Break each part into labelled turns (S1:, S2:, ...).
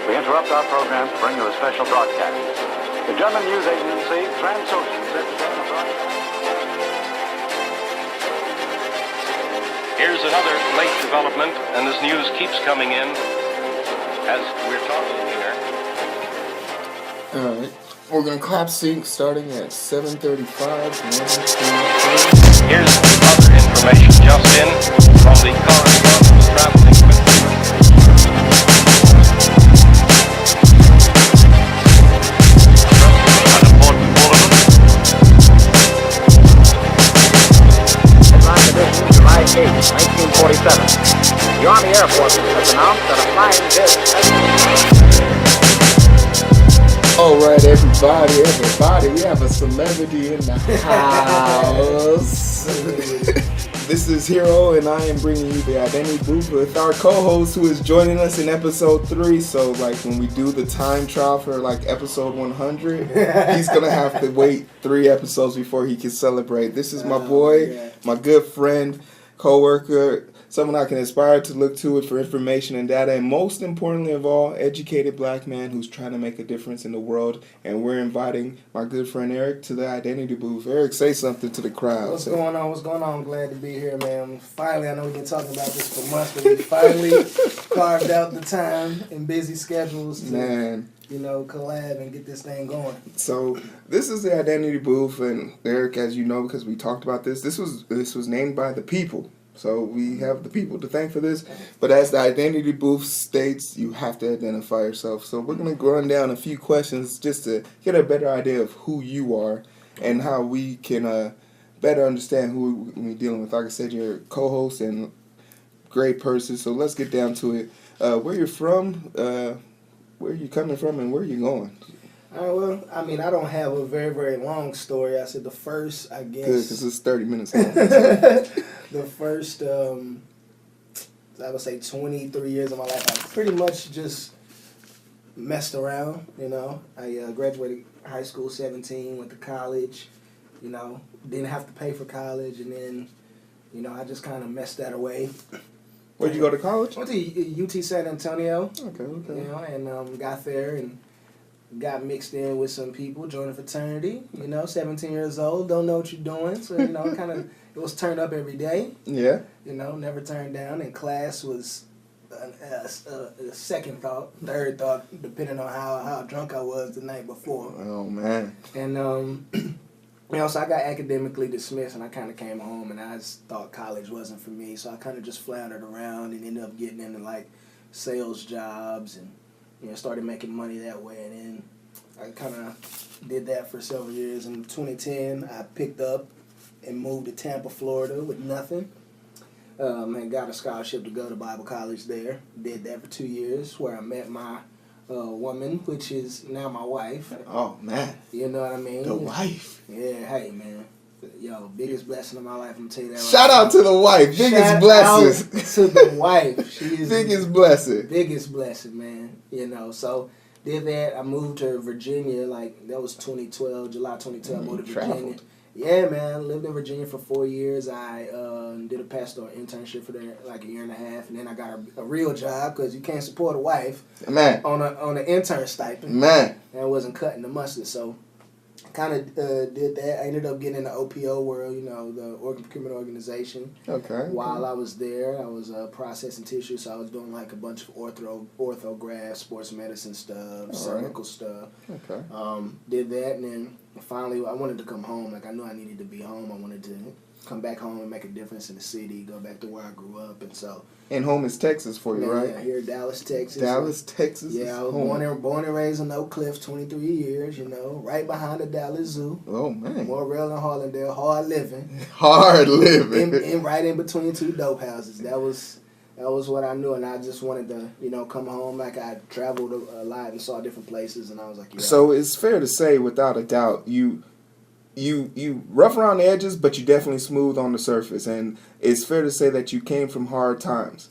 S1: We interrupt our program to bring you a special broadcast. The German news agency Transocean said today in a broadcast.
S2: Here's another late development, and this news keeps coming in as we're talking here.
S3: All right. We're going to clap sync starting at 7:35.
S2: Here's other information just in from the correspondents traveling with an important bulletin.
S1: Headline edition, July 8, 1947. The Army Air Forces has announced that a flying disc
S3: All right, everybody, we have a celebrity in the house. This is Hero, and I am bringing you the Identity Booth with our co-host who is joining us in episode 3. So, like, when we do the time trial for, like, episode 100, he's going to have to wait 3 episodes before he can celebrate. This is my boy, my good friend, co-worker, someone I can aspire to look to it for information and data, and most importantly of all, educated black man who's trying to make a difference in the world. And we're inviting my good friend Eric to the Identity Booth. Eric, say something to the crowd.
S4: What's going on? I'm glad to be here, man. Finally, I know we've been talking about this for months, but we finally carved out the time in busy schedules to, collab and get this thing going.
S3: So this is the Identity Booth, and Eric, as you know, because we talked about this was named by the people. So we have the people to thank for this. But as the Identity Booth states, you have to identify yourself. So we're going to run down a few questions just to get a better idea of who you are and how we can better understand who we're dealing with. Like I said, you're a co-host and great person. So let's get down to it. Where you're from, where you coming from, and where you going?
S4: Well, I mean, I don't have a very, very long story. I said the first, I guess.
S3: Good, because it's 30 minutes long.
S4: The first, I would say 23 years of my life, I pretty much just messed around, I graduated high school 17, went to college, didn't have to pay for college, and then, I just kind of messed that away.
S3: Where'd you go to college?
S4: I went to UT San Antonio.
S3: Okay.
S4: And got there and got mixed in with some people, joined a fraternity, 17 years old, don't know what you're doing, so, kind of, it was turned up every day.
S3: Yeah.
S4: Never turned down, and class was a second thought, third thought, depending on how drunk I was the night before.
S3: Oh, man.
S4: And, so I got academically dismissed, and I kind of came home, and I just thought college wasn't for me, so I kind of just floundered around and ended up getting into, like, sales jobs and, started making money that way, and then I kind of did that for several years. In 2010, I picked up and moved to Tampa, Florida with nothing. And got a scholarship to go to Bible college there. Did that for 2 years, where I met my woman, which is now my wife.
S3: Oh, man.
S4: You know what I mean?
S3: The wife.
S4: Yeah, hey, man. Yo, biggest blessing of my life, I'm going to tell you that right
S3: Shout out to the wife. Biggest blessing.
S4: To the wife. She is
S3: biggest blessing.
S4: Biggest blessing, man. So did that. I moved to Virginia, that was 2012, July 2012, moved to Virginia.
S3: Traveled.
S4: Yeah, man. Lived in Virginia for 4 years. I did a pastoral internship for there like a year and a half, and then I got a real job because you can't support a wife on an intern stipend.
S3: Man.
S4: And I wasn't cutting the mustard, so kind of did that. I ended up getting in the OPO world, the organ procurement organization.
S3: Okay.
S4: While I was there, I was processing tissue, so I was doing like a bunch of orthograph, sports medicine stuff, cervical stuff.
S3: Okay.
S4: Did that, and then finally I wanted to come home. I knew I needed to be home. I wanted to come back home and make a difference in the city, go back to where I grew up, and so.
S3: And home is Texas for you, right?
S4: Yeah, here in Dallas, Texas.
S3: Dallas, Texas.
S4: Yeah, I was born and raised in Oak Cliff, 23 years, right behind the Dallas Zoo.
S3: Oh, man.
S4: Morrell and Harlandale, hard living.
S3: Hard living.
S4: Right in between 2 dope houses. That was what I knew, and I just wanted to, come home. I traveled a lot and saw different places, and I was like, yeah.
S3: So it's fair to say, without a doubt, you rough around the edges, but you definitely smooth on the surface, and it's fair to say that you came from hard times.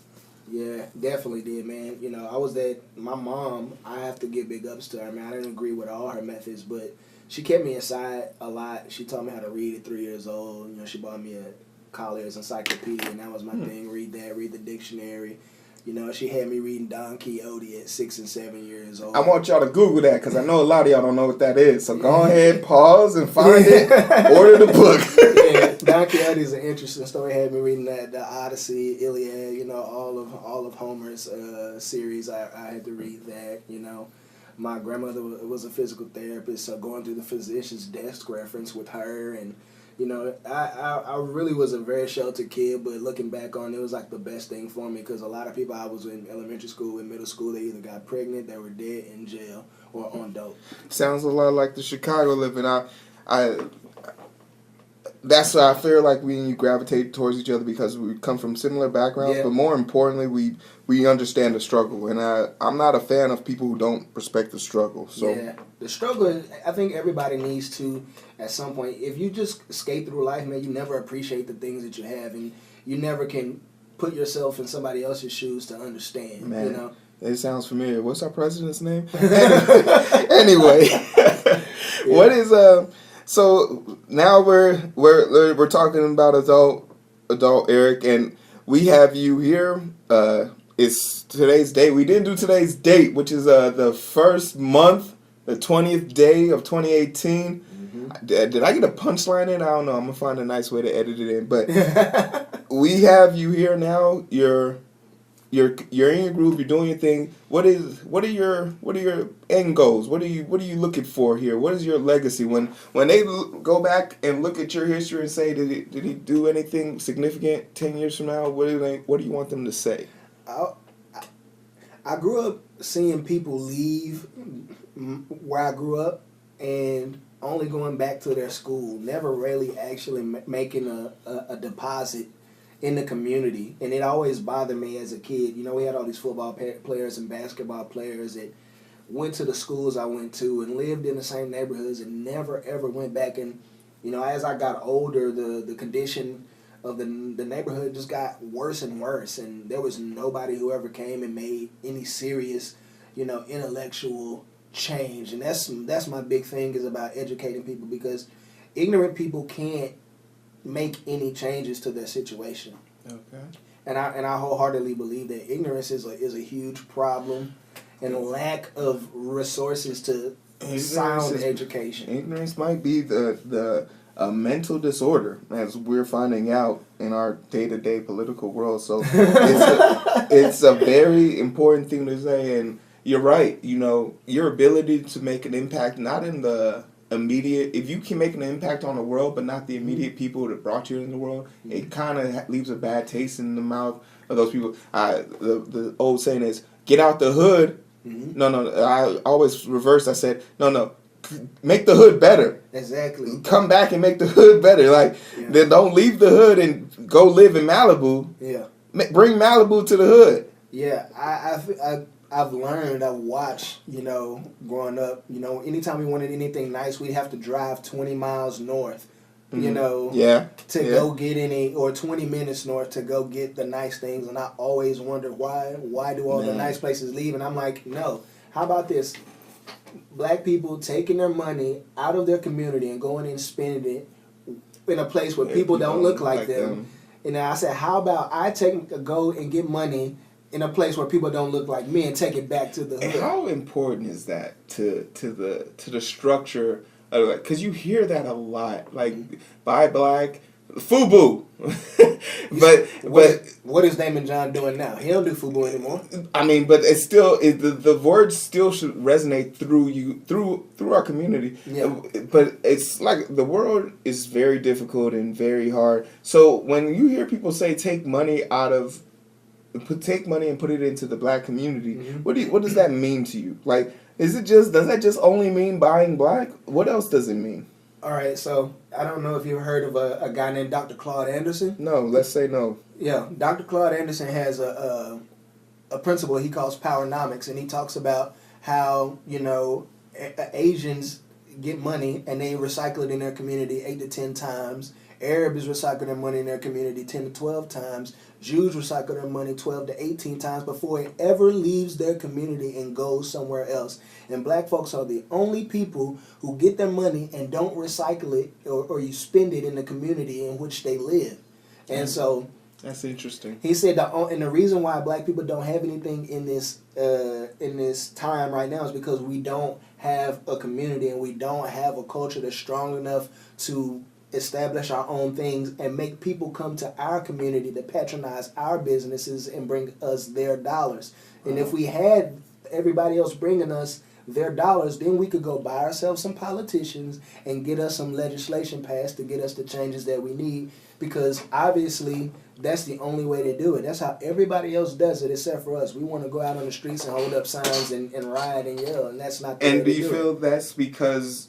S4: Yeah, definitely did, man. I was my mom, I have to give big ups to her, man. I didn't agree with all her methods, but she kept me inside a lot. She taught me how to read at 3 years old. She bought me a Collier's encyclopedia, and that was my thing. Read that, read the dictionary. You know, she had me reading Don Quixote at 6 and 7 years old.
S3: I want y'all to Google that because I know a lot of y'all don't know what that is. So go ahead, pause and find it. Order the book.
S4: Yeah, Don Quixote is an interesting story. Had me reading the Odyssey, Iliad, you know, all of Homer's series. I had to read that. You know, my grandmother was a physical therapist, so going through the physician's desk reference with her, and you know, I really was a very sheltered kid, but looking back on it, was like the best thing for me because a lot of people I was in elementary school and middle school, they either got pregnant, they were dead in jail, or on dope.
S3: Sounds a lot like the Chicago living. That's why I feel like we and you gravitate towards each other because we come from similar backgrounds, but more importantly, we understand the struggle. And I'm not a fan of people who don't respect the struggle. So
S4: yeah, the struggle, I think everybody needs to, at some point, if you just skate through life, man, you never appreciate the things that you have, and you never can put yourself in somebody else's shoes to understand,
S3: man,
S4: you know?
S3: It sounds familiar. What's our president's name? Anyway, what is So now we're talking about adult Eric, and we have you here. It's today's date. We didn't do today's date, which is the first month, the 20th day of 2018. Mm-hmm. Did I get a punchline in? I don't know. I'm gonna find a nice way to edit it in. But we have you here now. You're in your group. You're doing your thing. What are your end goals? What are you looking for here? What is your legacy when they go back and look at your history and say did he do anything significant 10 years from now? What do you want them to say?
S4: I grew up seeing people leave where I grew up and only going back to their school, never really actually making a deposit in the community, and it always bothered me as a kid. You know, we had all these football players and basketball players that went to the schools I went to and lived in the same neighborhoods and never ever went back. And you know, as I got older, the condition of the neighborhood just got worse and worse, and there was nobody who ever came and made any serious, you know, intellectual change. And that's my big thing, is about educating people, because ignorant people can't make any changes to their situation. Okay. And I wholeheartedly believe that ignorance is a huge problem, and a lack of resources to sound education.
S3: Ignorance might be the mental disorder, as we're finding out in our day-to-day political world. So it's a very important thing to say, and you're right. You know, your ability to make an impact, not in the immediate, if you can make an impact on the world but not the immediate people that brought you in the world, it kind of leaves a bad taste in the mouth of those people. The old saying is, get out the hood. Mm-hmm. No, I always reverse. I said, no, make the hood better.
S4: Exactly. Come
S3: back and make the hood better. Like, then don't leave the hood and go live in Malibu.
S4: Yeah.
S3: Bring Malibu to the hood.
S4: Yeah, I've learned, I've watched, you know, growing up, you know, anytime we wanted anything nice, we'd have to drive 20 miles north, you know, to go get any, or 20 minutes north to go get the nice things. And I always wondered why do all the nice places leave? And I'm like, no, how about this? Black people taking their money out of their community and going and spending it in a place where people don't look like them. And I said, how about I go and get money in a place where people don't look like me and take it back to the hood?
S3: How important is that to the structure? Because you hear that a lot, like buy black, FUBU. but
S4: what is Damon John doing now? He don't do FUBU anymore.
S3: I mean, but it's still the words still should resonate through our community. Yeah. But it's like the world is very difficult and very hard. So when you hear people say take money and put it into the black community, mm-hmm. What does that mean to you? Like, does that just only mean buying black? What else does it mean?
S4: All right, so I don't know if you've heard of a guy named Dr. Claude Anderson.
S3: No, let's say no.
S4: Yeah, Dr. Claude Anderson has a principle he calls powernomics, and he talks about how, you know, Asians get money and they recycle it in their community 8 to 10 times. Arabs recycle their money in their community 10 to 12 times. Jews recycle their money 12 to 18 times before it ever leaves their community and goes somewhere else. And black folks are the only people who get their money and don't recycle it or you spend it in the community in which they live. And so
S3: That's interesting.
S4: He said and the reason why black people don't have anything in this time right now is because we don't have a community and we don't have a culture that's strong enough to establish our own things and make people come to our community to patronize our businesses and bring us their dollars. And if we had everybody else bringing us their dollars, then we could go buy ourselves some politicians and get us some legislation passed to get us the changes that we need, because obviously that's the only way to do it. That's how everybody else does it except for us. We want to go out on the streets and hold up signs and riot and yell, and that's not the way to do it.
S3: And do you feel that's because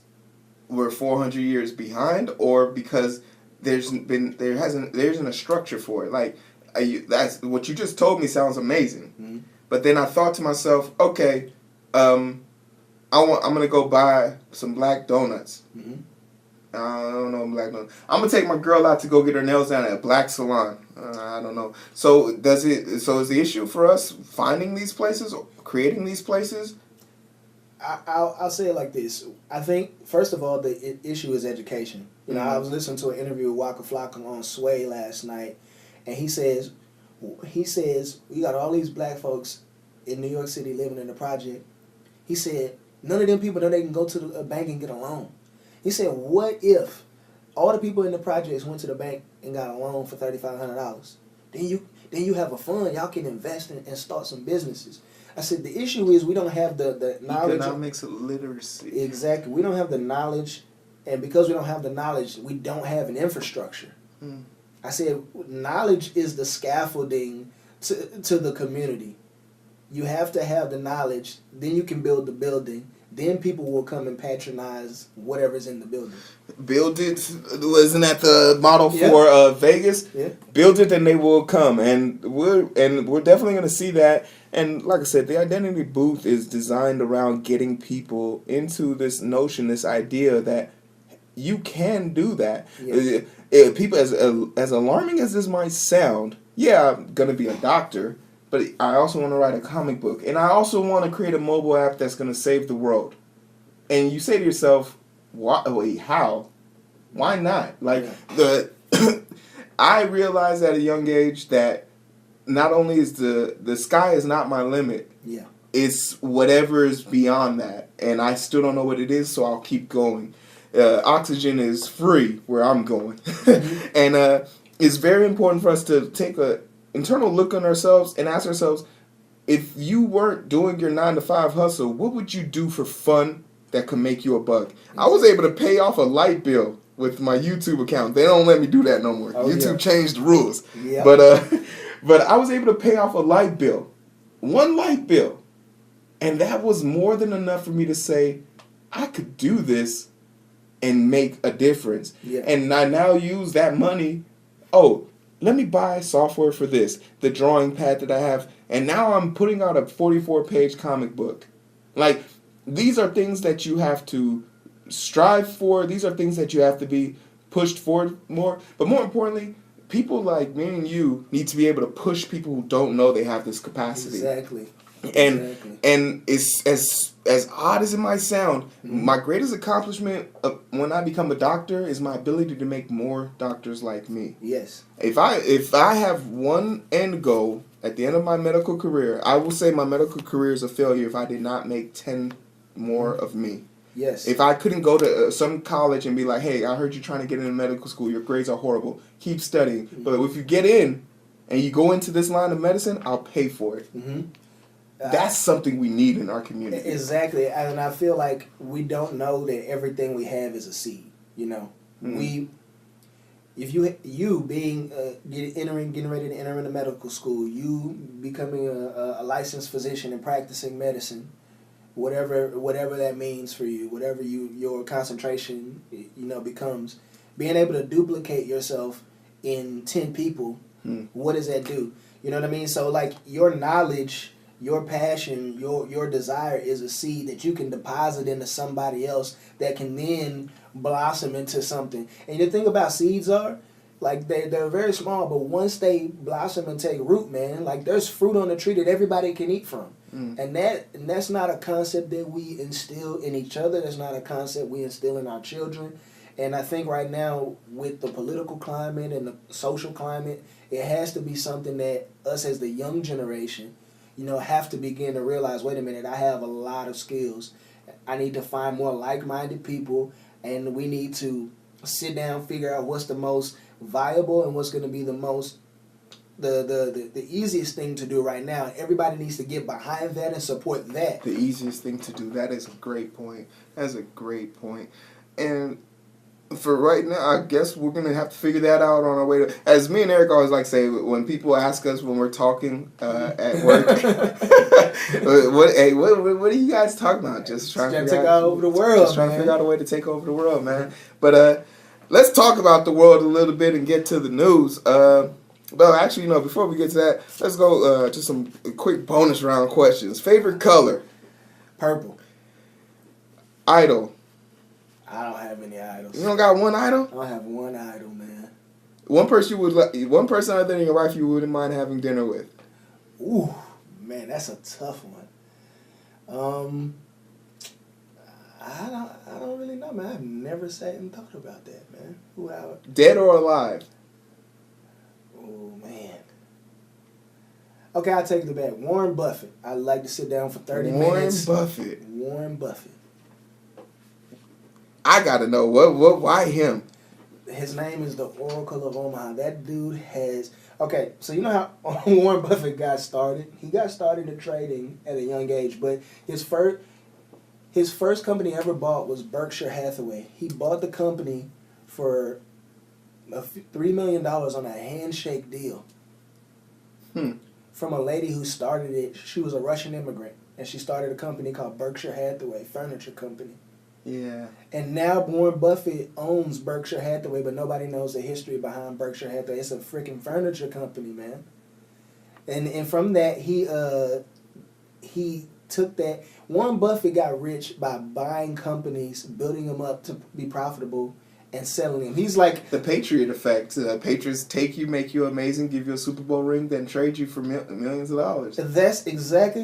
S3: we're 400 years behind, or because there isn't a structure for it? Like, that's what you just told me sounds amazing.
S4: Mm-hmm.
S3: But then I thought to myself, okay, I'm gonna go buy some black donuts.
S4: Mm-hmm.
S3: I don't know black donuts. I'm gonna take my girl out to go get her nails done at a black salon. I don't know. So is the issue for us finding these places, or creating these places?
S4: I'll say it like this. I think, first of all, the issue is education. You know, I was listening to an interview with Waka Flocka on Sway last night, and he says we got all these black folks in New York City living in the project. He said none of them people know they can go to a bank and get a loan. He said, what if all the people in the projects went to the bank and got a loan for $3,500? Then you have a fund. Y'all can invest and start some businesses. I said, the issue is we don't have the knowledge.
S3: Economics literacy.
S4: Exactly. We don't have the knowledge, and because we don't have the knowledge, we don't have an infrastructure. I said, knowledge is the scaffolding to the community. You have to have the knowledge, then you can build the building. Then people will come and patronize whatever's in the building.
S3: Build it, wasn't that the model for Vegas?
S4: Yeah.
S3: Build it, and they will come, and we're definitely going to see that. And like I said, the identity booth is designed around getting people into this notion, this idea that you can do that. Yeah. People, as alarming as this might sound, I'm going to be a doctor, but I also want to write a comic book. And I also want to create a mobile app that's going to save the world. And you say to yourself, how? Why not? Like, I realized at a young age that not only is the sky is not my limit. Yeah. It's whatever is beyond that. And I still don't know what it is, so I'll keep going. Oxygen is free where I'm going. And it's very important for us to take a internal look on ourselves and ask ourselves, if you weren't doing your 9-to-5 hustle, what would you do for fun that could make you a buck? I was able to pay off a light bill with my YouTube account. They don't let me do that no more. YouTube changed the rules. Yeah. But I was able to pay off a light bill. One light bill. And that was more than enough for me to say, I could do this and make a difference. Yeah. And I now use that money. Let me buy software for this, the drawing pad that I have, and now I'm putting out a 44-page comic book. Like, these are things that you have to strive for. These are things that you have to be pushed forward more. But more importantly, people like me and you need to be able to push people who don't know they have this capacity.
S4: Exactly.
S3: And it's as odd as it might sound, my greatest accomplishment when I become a doctor is my ability to make more doctors like me. Yes. If I have one end goal at the end of my medical career, I will say my medical career is a failure if I did not make 10 more of me. Yes. If I couldn't go to some college and be like, hey, I heard you're trying to get into medical school, your grades are horrible, keep studying. But if you get in and you go into this line of medicine, I'll pay for it. That's something we need in our community.
S4: Exactly, and I feel like we don't know that everything we have is a seed. You know, if you being getting ready to enter into medical school, you becoming a licensed physician and practicing medicine, whatever that means for you, whatever your concentration becomes, being able to duplicate yourself in 10 people, what does that do? You know what I mean? So like your knowledge, your passion, your desire is a seed that you can deposit into somebody else that can then blossom into something. And the thing about seeds are, like they're very small, but once they blossom and take root, man, like there's fruit on the tree that everybody can eat from. And that's not a concept that we instill in each other. That's not a concept we instill in our children. And I think right now, with the political climate and the social climate, it has to be something that us as the young generation, have to begin to realize, wait a minute, I have a lot of skills. I need to find more like-minded people, and we need to sit down, figure out what's the most viable and what's going to be the most the easiest thing to do right now. Everybody needs to get behind that and support that.
S3: The easiest thing to do. That is a great point. That's a great point. And for right now, I guess we're going to have to figure that out on our way to... As me and Eric always like say, when people ask us when we're talking at work, what are you guys talking about? Just trying to
S4: take over the world,
S3: Just trying to figure out a way to take over the world, man. But let's talk about the world a little bit and get to the news. Well, actually, before we get to that, let's go to some quick bonus round questions. Favorite color?
S4: Purple.
S3: Idol?
S4: I don't have any idols.
S3: You don't got one idol?
S4: I don't have one idol, man.
S3: One person other than your wife you wouldn't mind having dinner with?
S4: Ooh, man, that's a tough one. I don't really know, man. I've never sat and thought about that, man. Who I would...
S3: Dead or alive?
S4: Oh, man. Okay, I'll take the bet. Warren Buffett. I'd like to sit down for 30 minutes. Warren Buffett.
S3: I gotta know why him?
S4: His name is the Oracle of Omaha. That dude has... Okay, so you know how Warren Buffett got started? He got started in trading at a young age, but his first company ever bought was Berkshire Hathaway. He bought the company for $3 million on a handshake deal. From a lady who started it. She was a Russian immigrant, and she started a company called Berkshire Hathaway, furniture company.
S3: Yeah.
S4: And now Warren Buffett owns Berkshire Hathaway, but nobody knows the history behind Berkshire Hathaway. It's a freaking furniture company, man. And from that, he took that. Warren Buffett got rich by buying companies, building them up to be profitable, and selling them. He's like... The
S3: Patriot effect. Patriots take you, make you amazing, give you a Super Bowl ring, then trade you for millions of dollars.
S4: That's exactly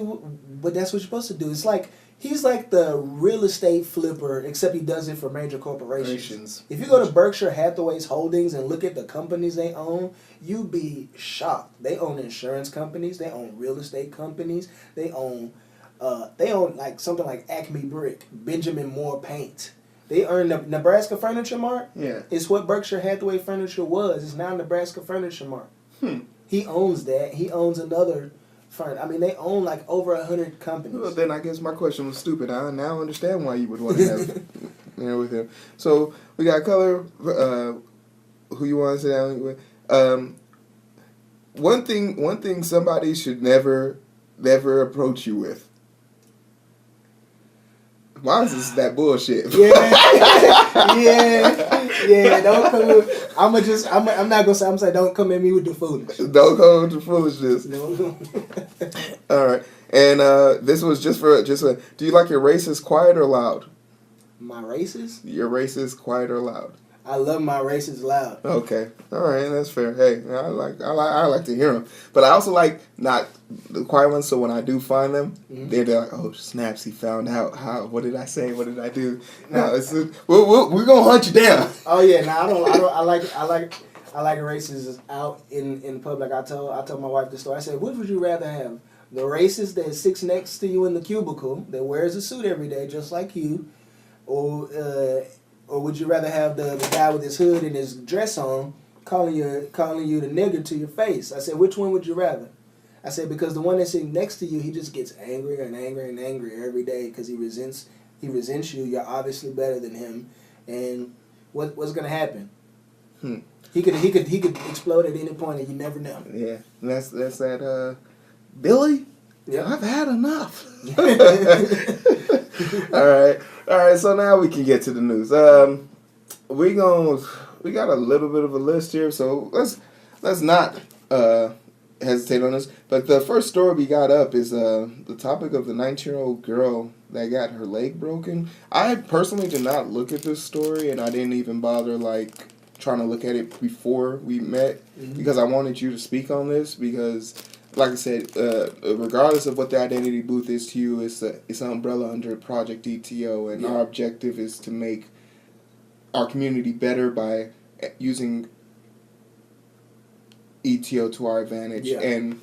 S4: but that's what you're supposed to do. It's like... He's like the real estate flipper, except he does it for major corporations. If you go to Berkshire Hathaway's holdings and look at the companies they own, you'd be shocked. They own insurance companies. They own real estate companies. They own like something like Acme Brick, Benjamin Moore Paint. They earn the Nebraska Furniture Mart.
S3: Yeah,
S4: it's what Berkshire Hathaway Furniture was. It's now Nebraska Furniture Mart. He owns that. He owns another. I mean, they own like over 100 companies.
S3: Well, then I guess my question was stupid. I now understand why you would want to have dinner with him. So we got color. Who you want to sit down with? One thing somebody should never approach you with. Why is this that bullshit? Yeah. Don't come with. I'm not gonna say. I'm saying don't come at me with the foolishness. Don't come with the foolishness. No. All right, and this was just for. Do you like your races quiet or loud?
S4: My races?
S3: Your races quiet or loud?
S4: I love my races loud.
S3: Okay, all right, that's fair. Hey, I like to hear them, but I also like not the quiet ones. So when I do find them, they're like, oh snaps, he found out how. What did I say? What did I do? No, we're gonna hunt you down.
S4: Oh yeah, I like races out in public. I told my wife the story. I said, which would you rather have? The racist that sits next to you in the cubicle that wears a suit every day just like you, or would you rather have the guy with his hood and his dress on calling you the nigger to your face? I said, which one would you rather? I said, because the one that's sitting next to you, he just gets angrier and angrier and angrier every day because he resents you. You're obviously better than him, and what's gonna happen? He could explode at any point, and you never know.
S3: Yeah, that's that. Billy,
S4: yeah,
S3: I've had enough. All right. So now we can get to the news. We got a little bit of a list here, so let's not hesitate on this. But the first story we got up is the topic of the 19-year-old girl that got her leg broken. I personally did not look at this story, and I didn't even bother trying to look at it before we met because I wanted you to speak on this because. Like I said, regardless of what the identity booth is to you, it's an umbrella under Project DTO, and our objective is to make our community better by using ETO to our advantage and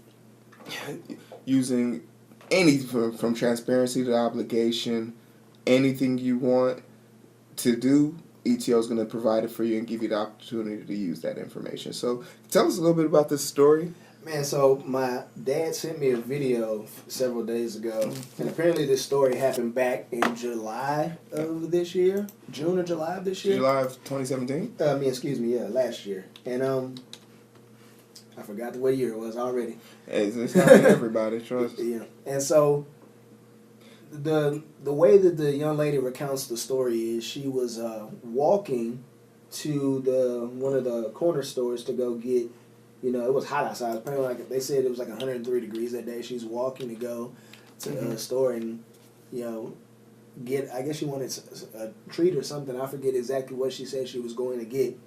S3: using any from transparency to obligation, anything you want to do, ETO is going to provide it for you and give you the opportunity to use that information. So tell us a little bit about this story.
S4: Man, so my dad sent me a video several days ago, and apparently this story happened back in July of this year, June or July of this year.
S3: July of 2017?
S4: Last year. And I forgot what year it was already.
S3: It's happening to everybody, trust.
S4: Yeah, and so the way that the young lady recounts the story is she was walking to one of the corner stores to go get. It was hot outside. It was probably like, they said it was like 103 degrees that day. She's walking to go to the store and, get, I guess she wanted a treat or something. I forget exactly what she said she was going to get.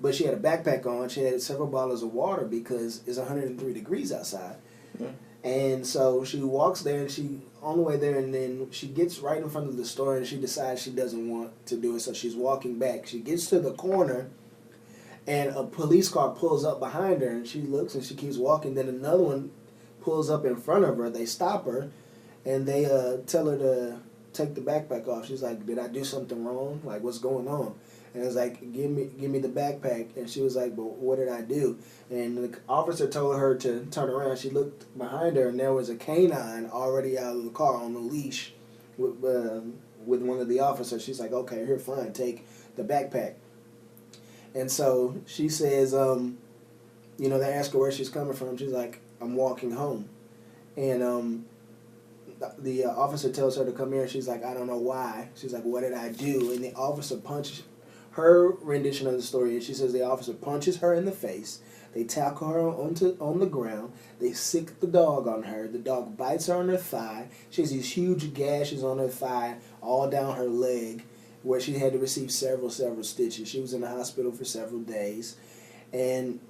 S4: But she had a backpack on. She had several bottles of water because it's 103 degrees outside. Yeah. And so she walks there and she, on the way there, and then she gets right in front of the store and she decides she doesn't want to do it. So she's walking back. She gets to the corner. And a police car pulls up behind her, and she looks and she keeps walking. Then another one pulls up in front of her. They stop her, and they tell her to take the backpack off. She's like, "Did I do something wrong? Like, what's going on?" And it's like, "Give me the backpack." And she was like, "But what did I do?" And the officer told her to turn around. She looked behind her, and there was a canine already out of the car on the leash with one of the officers. She's like, "Okay, here, fine, take the backpack." And so she says, they ask her where she's coming from. She's like, "I'm walking home." And the officer tells her to come here. And she's like, "I don't know why." She's like, "What did I do?" And the officer punches her rendition of the story. And she says the officer punches her in the face. They tackle her on the ground. They sick the dog on her. The dog bites her on her thigh. She has these huge gashes on her thigh, all down her leg, where she had to receive several stitches. She was in the hospital for several days. And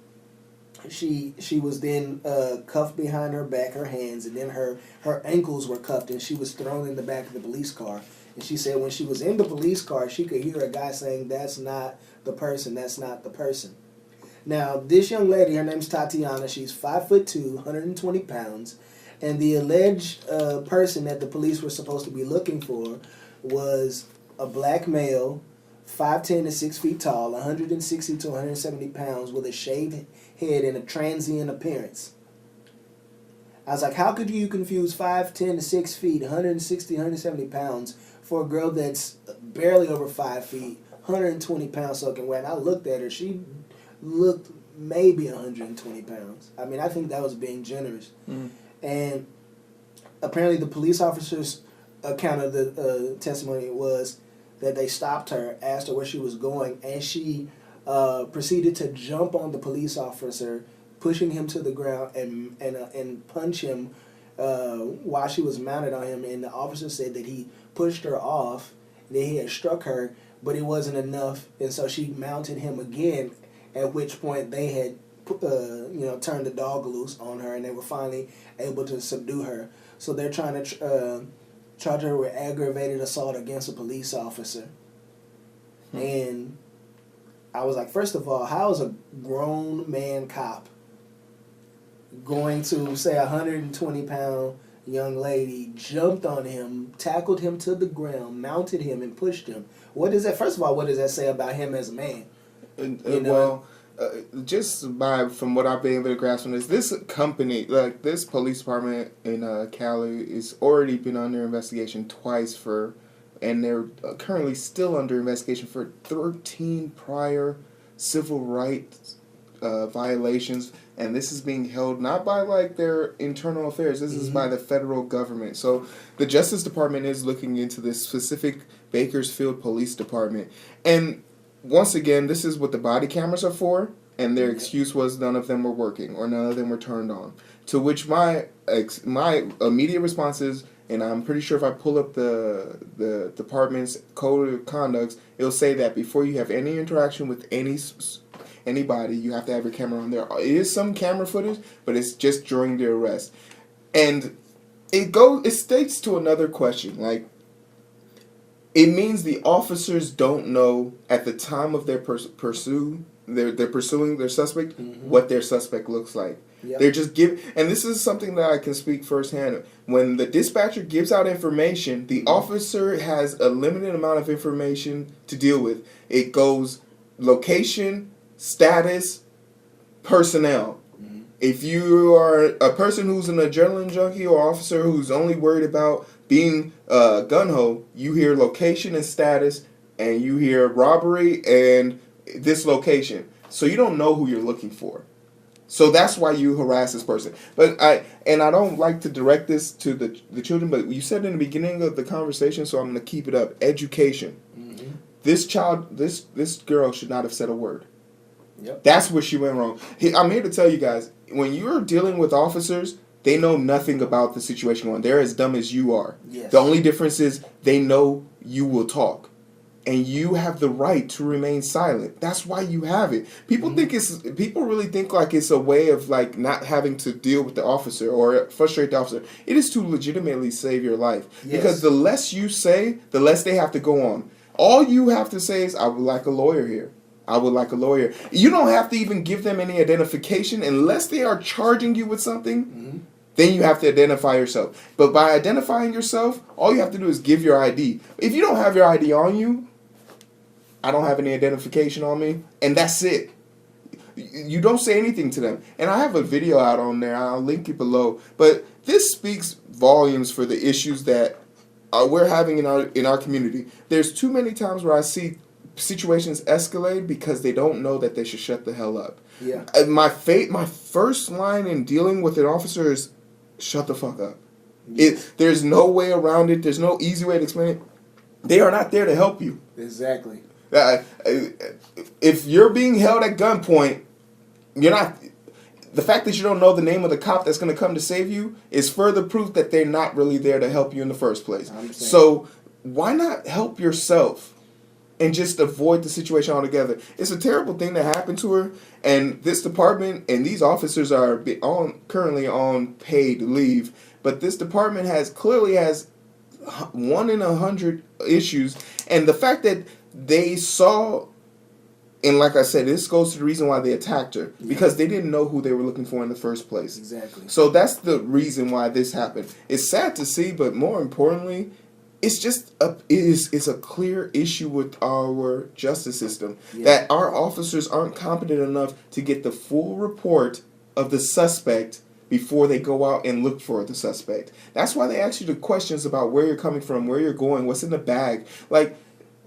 S4: she was then cuffed behind her back, her hands, and then her ankles were cuffed, and she was thrown in the back of the police car. And she said when she was in the police car, she could hear a guy saying, "That's not the person, that's not the person." Now, this young lady, her name's Tatiana, she's 5'2", 120 pounds, and the alleged person that the police were supposed to be looking for was a black male, 5'10" to 6 feet tall, 160 to 170 pounds, with a shaved head and a transient appearance. I was like, how could you confuse 5'10" to 6 feet, 160, 170 pounds for a girl that's barely over 5 feet, 120 pounds soaking wet? And I looked at her. She looked maybe 120 pounds. I mean, I think that was being generous. Mm. And apparently the police officer's account of the testimony was that they stopped her, asked her where she was going, and she proceeded to jump on the police officer, pushing him to the ground and punch him while she was mounted on him. And the officer said that he pushed her off, that he had struck her, but it wasn't enough, and so she mounted him again, at which point they had turned the dog loose on her, and they were finally able to subdue her. So they're trying to charge her with aggravated assault against a police officer. And I was like, first of all, how is a grown man cop going to say 120-pound young lady jumped on him, tackled him to the ground, mounted him, and pushed him? What does that? First of all, what does that say about him as a man?
S3: Just from what I've been able to grasp on this company, like this police department in Cali, is already been under investigation twice and they're currently still under investigation for 13 prior civil rights violations, and this is being held not by like their internal affairs. This is by the federal government. So the Justice Department is looking into this specific Bakersfield Police Department, and once again, this is what the body cameras are for, and their excuse was none of them were working or none of them were turned on. To which my immediate response is, and I'm pretty sure if I pull up the department's code of conduct, it'll say that before you have any interaction with anybody, you have to have your camera on. There is some camera footage, but it's just during the arrest. And it states to another question, like, It means the officers don't know at the time of their pursuing their suspect what their suspect looks like.
S4: Yep.
S3: They're just and this is something that I can speak firsthand. When the dispatcher gives out information, the officer has a limited amount of information to deal with. It goes location, status, personnel. If you are a person who's an adrenaline junkie or officer who's only worried about being gung-ho, you hear location and status, and you hear robbery and this location. So you don't know who you're looking for. So that's why you harass this person. But I don't like to direct this to the children, but you said in the beginning of the conversation, so I'm going to keep it up. Education. Mm-hmm. This girl should not have said a word.
S4: Yep.
S3: That's where she went wrong. I'm here to tell you guys, when you're dealing with officers, they know nothing about the situation going on. They're as dumb as you are.
S4: Yes.
S3: The only difference is they know you will talk. And you have the right to remain silent. That's why you have it. People really think like it's a way of like not having to deal with the officer or frustrate the officer. It is to legitimately save your life. Yes. Because the less you say, the less they have to go on. All you have to say is, I would like a lawyer here. I would like a lawyer. You don't have to even give them any identification unless they are charging you with something. Mm-hmm. Then you have to identify yourself. But by identifying yourself, all you have to do is give your ID. If you don't have your ID on you, I don't have any identification on me, and that's it. You don't say anything to them. And I have a video out on there. I'll link it below. But this speaks volumes for the issues that we're having in our community. There's too many times where I see situations escalate because they don't know that they should shut the hell up.
S4: Yeah.
S3: My first line in dealing with an officer is shut the fuck up. Yes. There's no way around it. There's no easy way to explain it. They are not there to help you.
S4: Exactly.
S3: If you're being held at gunpoint, you're not. The fact that you don't know the name of the cop that's going to come to save you is further proof that they're not really there to help you in the first place. So why not help yourself and just avoid the situation altogether? It's a terrible thing that happened to her, and this department and these officers are currently on paid leave, but this department clearly has 1 in 100 issues, and the fact that they saw, and like I said, this goes to the reason why they attacked her, because they didn't know who they were looking for in the first place.
S4: Exactly.
S3: So that's the reason why this happened. It's sad to see, but more importantly, it's just it's a clear issue with our justice system that our officers aren't competent enough to get the full report of the suspect before they go out and look for the suspect. That's why they ask you the questions about where you're coming from, where you're going, what's in the bag.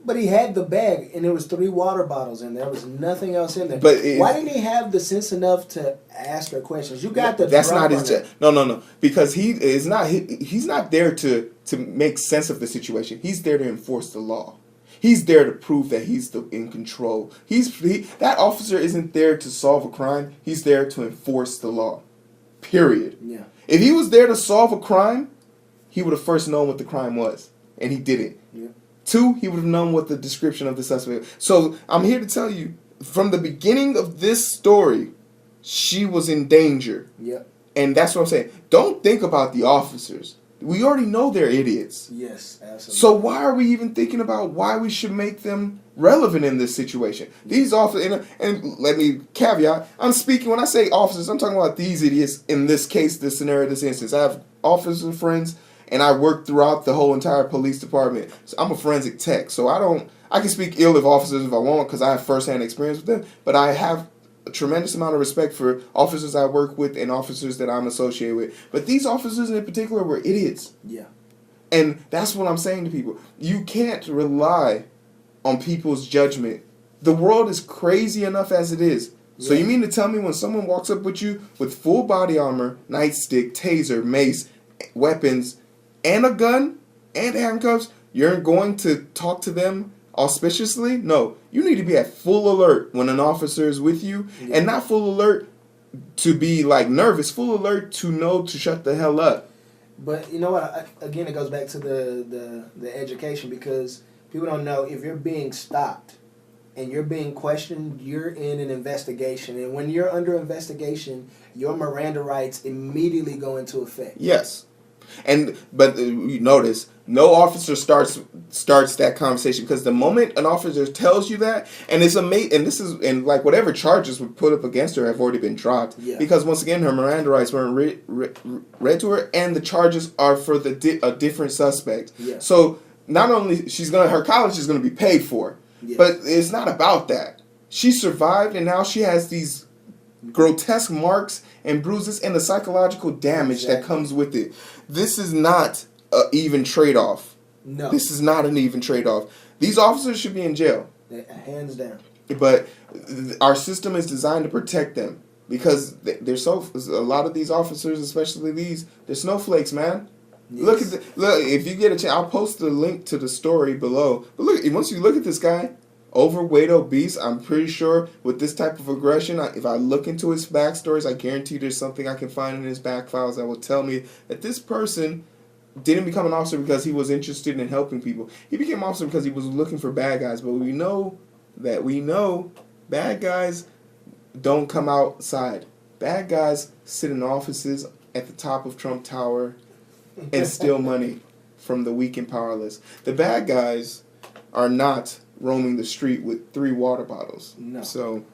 S4: But he had the bag, and there was 3 water bottles in there. There was nothing else in there.
S3: But
S4: why didn't he have the sense enough to ask her questions? You got the.
S3: That's not his job. No. Because he's not there to make sense of the situation. He's there to enforce the law. He's there to prove that he's in control. That officer isn't there to solve a crime. He's there to enforce the law. Period.
S4: Yeah.
S3: If he was there to solve a crime, he would have first known what the crime was, and he didn't. Yeah. 2, he would have known what the description of the suspect. So I'm here to tell you, from the beginning of this story, she was in danger.
S4: Yep.
S3: And that's what I'm saying. Don't think about the officers. We already know they're idiots.
S4: Yes, absolutely.
S3: So why are we even thinking about why we should make them relevant in this situation? These officers, and let me caveat, when I say officers, I'm talking about these idiots in this case, this scenario, this instance. I have officer friends, and I work throughout the whole entire police department. So I'm a forensic tech, so I can speak ill of officers if I want because I have firsthand experience with them, but I have a tremendous amount of respect for officers I work with and officers that I'm associated with. But these officers in particular were idiots.
S4: Yeah.
S3: And that's what I'm saying to people. You can't rely on people's judgment. The world is crazy enough as it is. So you mean to tell me when someone walks up with you with full body armor, nightstick, taser, mace, weapons, and a gun and handcuffs, you're going to talk to them auspiciously? No. You need to be at full alert when an officer is with you, and not full alert to be like nervous, full alert to know to shut the hell up.
S4: But you know what? Again, it goes back to the education, because people don't know if you're being stopped and you're being questioned, you're in an investigation. And when you're under investigation, your Miranda rights immediately go into effect.
S3: Yes. But you notice, no officer starts starts that conversation, because the moment an officer tells you that, and it's amazing, and like whatever charges were put up against her have already been dropped, because once again her Miranda rights weren't read to her, and the charges are for a different suspect. So not only her college is gonna be paid for, but it's not about that. She survived, and now she has these grotesque marks and bruises and the psychological damage that comes with it. This is not an even trade-off.
S4: No.
S3: This is not an even trade-off. These officers should be in jail.
S4: Hands down.
S3: But our system is designed to protect them, because there's a lot of these officers, especially they're snowflakes, man. Yes. Look, if you get a chance, I'll post the link to the story below. But look, once you look at this guy, overweight, obese, I'm pretty sure with this type of aggression, if I look into his backstories, I guarantee there's something I can find in his back files that will tell me that this person didn't become an officer because he was interested in helping people. He became an officer because he was looking for bad guys. But we know bad guys don't come outside. Bad guys sit in offices at the top of Trump Tower and steal money from the weak and powerless. The bad guys are not roaming the street with 3 water bottles.
S4: No.
S3: So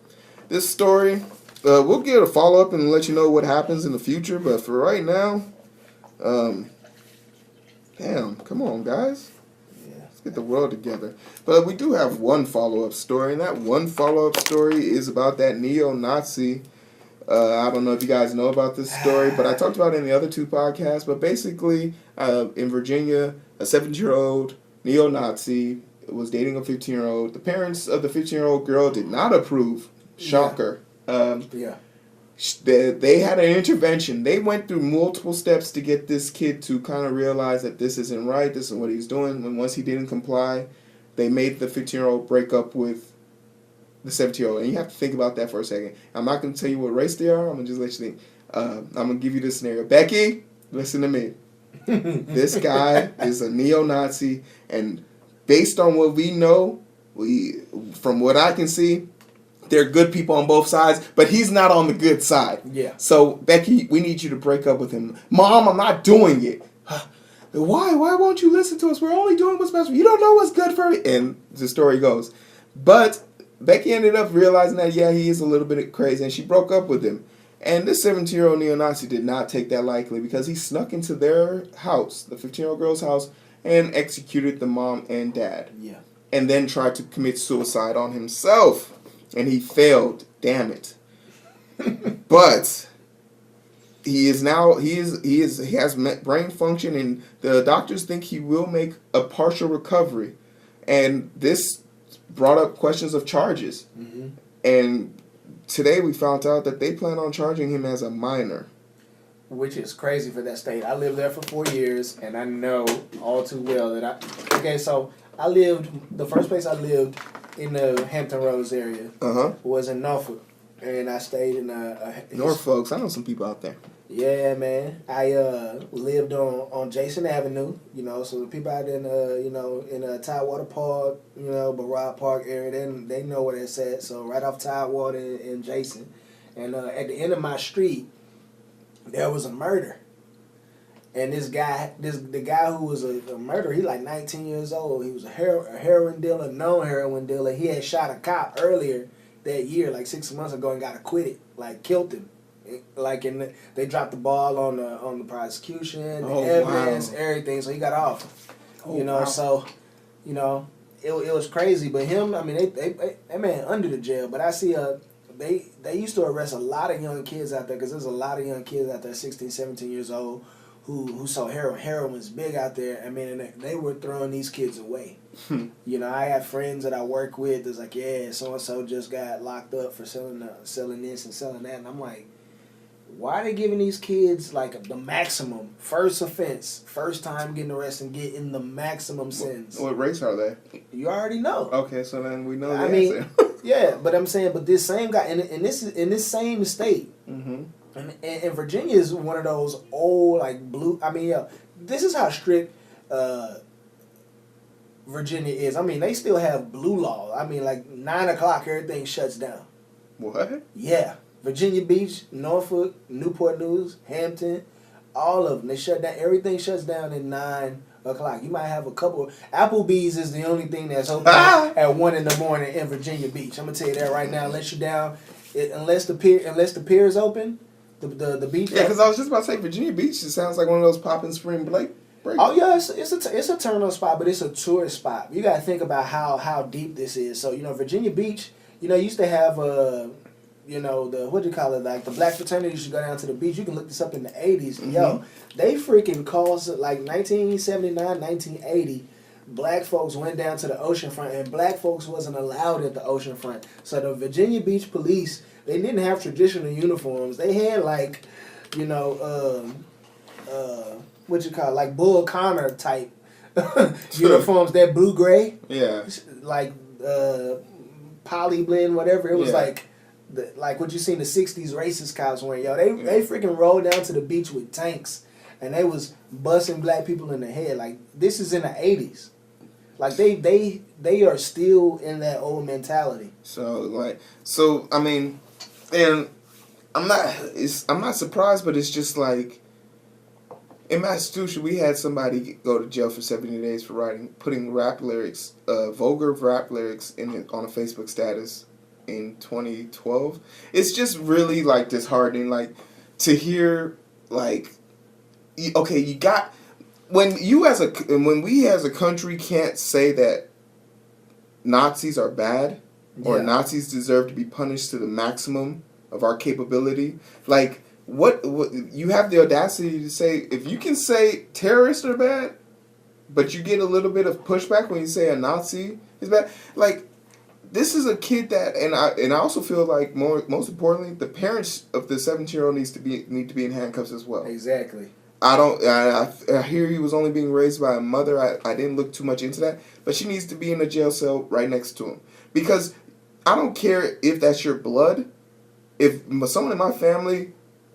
S3: this story, we'll get a follow-up and let you know what happens in the future. But for right now, damn, come on, guys. Let's get the world together. But we do have one follow-up story, and that one follow-up story is about that neo-Nazi. I don't know if you guys know about this story, but I talked about it in the other 2 podcasts. But basically, in Virginia, a 17-year-old neo-Nazi was dating a 15-year-old. The parents of the 15-year-old girl did not approve. Shocker. They had an intervention. They went through multiple steps to get this kid to kind of realize that this isn't right, this isn't what he's doing. And once he didn't comply, they made the 15-year-old break up with the 17-year-old. And you have to think about that for a second. I'm not going to tell you what race they are. I'm going to just let you think. I'm going to give you this scenario. Becky, listen to me. This guy is a neo-Nazi, and based on what we know, from what I can see, they're good people on both sides, but he's not on the good side.
S4: Yeah.
S3: So, Becky, we need you to break up with him. Mom, I'm not doing it. Why? Why won't you listen to us? We're only doing what's best. You don't know what's good for me. And the story goes. But Becky ended up realizing that, he is a little bit crazy, and she broke up with him. And this 17-year-old neo-Nazi did not take that lightly, because he snuck into their house, the 15-year-old girl's house, and executed the mom and dad.
S4: Yeah.
S3: And then tried to commit suicide on himself. And he failed. Damn it. But he has brain function, and the doctors think he will make a partial recovery. And this brought up questions of charges. Mm-hmm. And today we found out that they plan on charging him as a minor.
S4: Which is crazy for that state. I lived there for 4 years, and I know all too well that the first place I lived in the Hampton Roads area was in Norfolk, and I stayed in
S3: Norfolk. I know some people out there.
S4: Yeah, man. I lived on Jason Avenue, so the people out in in Tidewater Park, Barrard Park area, they know where that's at. So right off Tidewater and Jason, and at the end of my street, there was a murder. And the guy who was a murderer, he like 19 years old. He was a heroin dealer, known heroin dealer. He had shot a cop earlier that year, like 6 months ago, and got acquitted, like killed him. They dropped the ball on the prosecution, the evidence, everything. So he got off. So it was crazy. But him, I mean, that man under the jail. But I see they used to arrest a lot of young kids out there, because there's a lot of young kids out there, 16, 17 years old. Who saw heroin. Heroin's big out there. I mean, and they were throwing these kids away. I have friends that I work with that's like, so-and-so just got locked up for selling this and selling that. And I'm like, why are they giving these kids like the maximum first offense, first time getting arrested, and getting the maximum sentence?
S3: What race are they?
S4: You already know.
S3: Okay, so then we know the answer.
S4: Yeah, but I'm saying, this same guy, and this is in this same state. Mm-hmm. And Virginia is one of those old, like, blue... I mean, this is how strict Virginia is. I mean, they still have blue law. I mean, like, 9 o'clock, everything shuts down.
S3: What?
S4: Yeah. Virginia Beach, Norfolk, Newport News, Hampton, all of them. They shut down. Everything shuts down at 9 o'clock. You might have a couple. Applebee's is the only thing that's open at 1 in the morning in Virginia Beach. I'm gonna tell you that right now. Unless you're down, unless the pier is open, the beach.
S3: Yeah, because I was just about to say Virginia Beach. It sounds like one of those popping spring break.
S4: Oh yeah, it's a turn-on spot, but it's a tourist spot. You got to think about how deep this is. So Virginia Beach. Used to have the what do you call it, like the black fraternity used to go down to the beach. You can look this up in the 80s.
S3: Mm-hmm.
S4: Yo, they freaking caused like 1979, 1980. Black folks went down to the ocean front, and black folks wasn't allowed at the ocean front. So the Virginia Beach police, they didn't have traditional uniforms. They had like, what you call it, like Bull Connor type uniforms. That blue gray,
S3: Yeah,
S4: like poly blend, whatever. It was
S3: Yeah.
S4: like what you see in the 60s racist cops wearing. Yo, they freaking rolled down to the beach with tanks, and they was busting black people in the head. Like, this is in the 80s. Like, they are still in that old mentality.
S3: So I mean, and I'm not surprised, but it's just like, in Massachusetts, we had somebody go to jail for 70 days for putting rap lyrics, vulgar rap lyrics on a Facebook status in 2012. It's just really like disheartening, like, to hear, like, okay, you got, when we as a country can't say that Nazis are bad or Nazis deserve to be punished to the maximum of our capability, like, what you have the audacity to say, if you can say terrorists are bad, but you get a little bit of pushback when you say a Nazi is bad, like, this is a kid that, and I also feel like most importantly, the parents of the 17-year-old need to be in handcuffs as well.
S4: Exactly.
S3: I hear he was only being raised by a mother. I didn't look too much into that, but she needs to be in a jail cell right next to him, because I don't care if that's your blood. If someone in my family,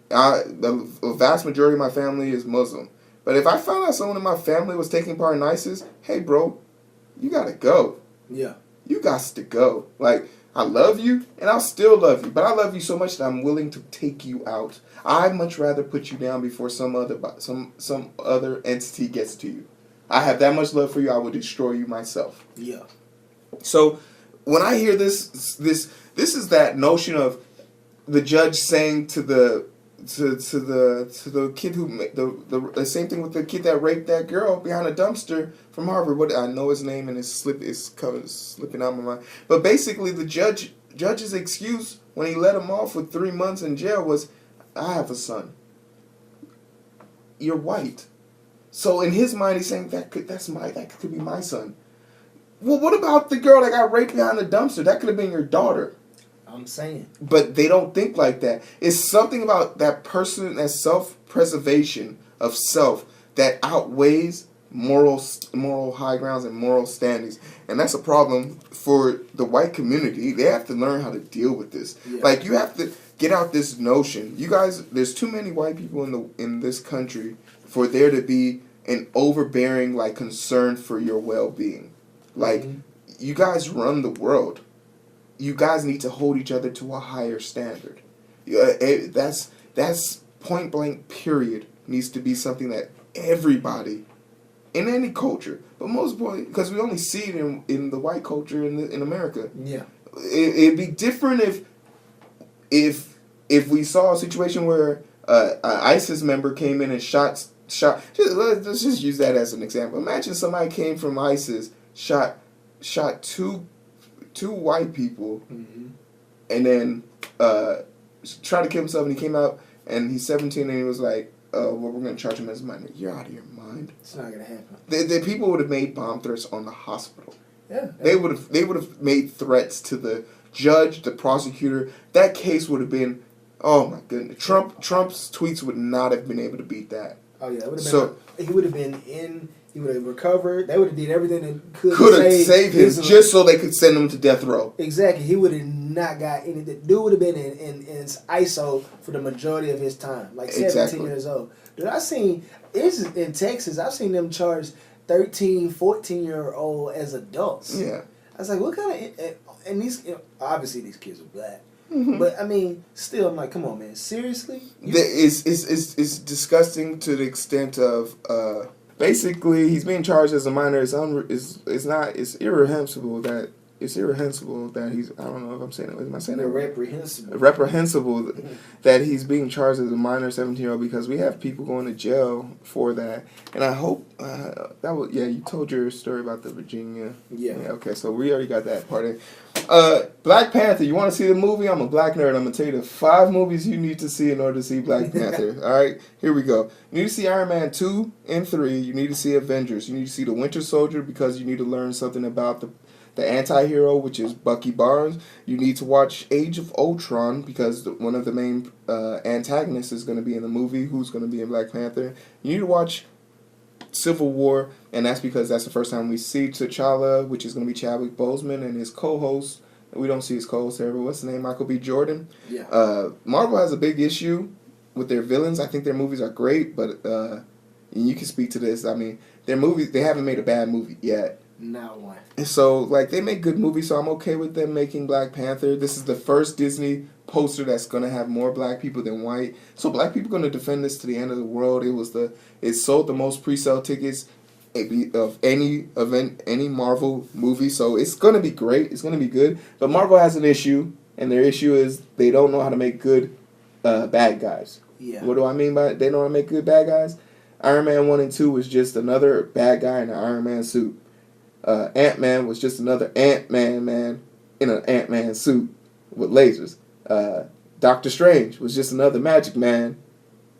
S3: the vast majority of my family is Muslim, but if I found out someone in my family was taking part in ISIS, hey bro, you gotta go.
S4: Yeah.
S3: You got to go. Like, I love you, and I'll still love you, but I love you so much that I'm willing to take you out. I'd much rather put you down before some other entity gets to you. I have that much love for you. I would destroy you myself.
S4: Yeah.
S3: So when I hear this is that notion of the judge saying to the kid who the same thing with the kid that raped that girl behind a dumpster from Harvard. What, I know his name and it's slipping out of my mind. But basically, the judge's excuse when he let him off with 3 months in jail was, I have a son. You're white. So in his mind, he's saying that could be my son. Well, what about the girl that got raped behind the dumpster? That could have been your daughter.
S4: I'm saying.
S3: But they don't think like that. It's something about that person, that self-preservation of self, that outweighs moral high grounds and moral standings. And that's a problem for the white community. They have to learn how to deal with this. Yeah. Like, you have to get out this notion. You guys, there's too many white people in this country for there to be an overbearing, like, concern for your well-being. Like, you guys run the world. You guys need to hold each other to a higher standard. That's point blank, period, needs to be something that everybody, in any culture, but most importantly, because we only see it in the white culture in America. Yeah. It'd be different if we saw a situation where an ISIS member came in and shot. Let's just use that as an example. Imagine somebody came from ISIS, shot two white people, and then tried to kill himself, and he came out, and he's 17, and he was like, well, we're going to charge him as a minor. You're out of your mind.
S4: It's not going to happen.
S3: The people would have made bomb threats on the hospital.
S4: Yeah.
S3: They would have made threats to the judge, the prosecutor. That case would have been, oh my goodness. Trump's tweets would not have been able to beat that.
S4: Oh yeah, it would have been. He would have been in. He would have recovered. They would have did everything they could
S3: have saved him just so they could send him to death row.
S4: Exactly. He would have not got anything. Dude would have been in ISO for the majority of his time, like 17 years old. Dude, in Texas, I've seen them charge 13, 14-year-old as adults. Yeah. I was like, what kind of, and these, obviously these kids are black. But I mean, still, I'm like, come on, man, seriously?
S3: It's disgusting to the extent of basically he's being charged as a minor. It's irreprehensible that he's, I don't know if I'm saying it. Am I saying it? Reprehensible that he's being charged as a minor 17-year-old, because we have people going to jail for that. And I hope you told your story about the Virginia.
S4: Yeah.
S3: Okay, so we already got that part in. Black Panther. You want to see the movie? I'm a black nerd. I'm gonna tell you the 5 movies you need to see in order to see Black Panther. All right, here we go. You need to see Iron Man 2 and 3. You need to see Avengers. You need to see The Winter Soldier, because you need to learn something about the anti-hero, which is Bucky Barnes. You need to watch Age of Ultron, because one of the main antagonists is going to be in the movie, who's going to be in Black Panther. You need to watch Civil War, and that's because that's the first time we see T'Challa, which is going to be Chadwick Boseman, and his co-host. We don't see his co-host ever. What's his name? Michael B. Jordan.
S4: Yeah.
S3: Marvel has a big issue with their villains. I think their movies are great, but you can speak to this. I mean, their movies, they haven't made a bad movie yet.
S4: Not one.
S3: So, they make good movies, so I'm okay with them making Black Panther. This is the first Disney poster that's going to have more black people than white. So, black people are going to defend this to the end of the world. It sold the most pre-sale tickets of any Marvel movie. So, it's going to be great. It's going to be good. But Marvel has an issue, and their issue is they don't know how to make good bad guys.
S4: Yeah.
S3: What do I mean by they don't know how to make good bad guys? Iron Man 1 and 2 was just another bad guy in an Iron Man suit. Ant-Man was just another Ant-Man man in an Ant-Man suit with lasers. Doctor Strange was just another magic man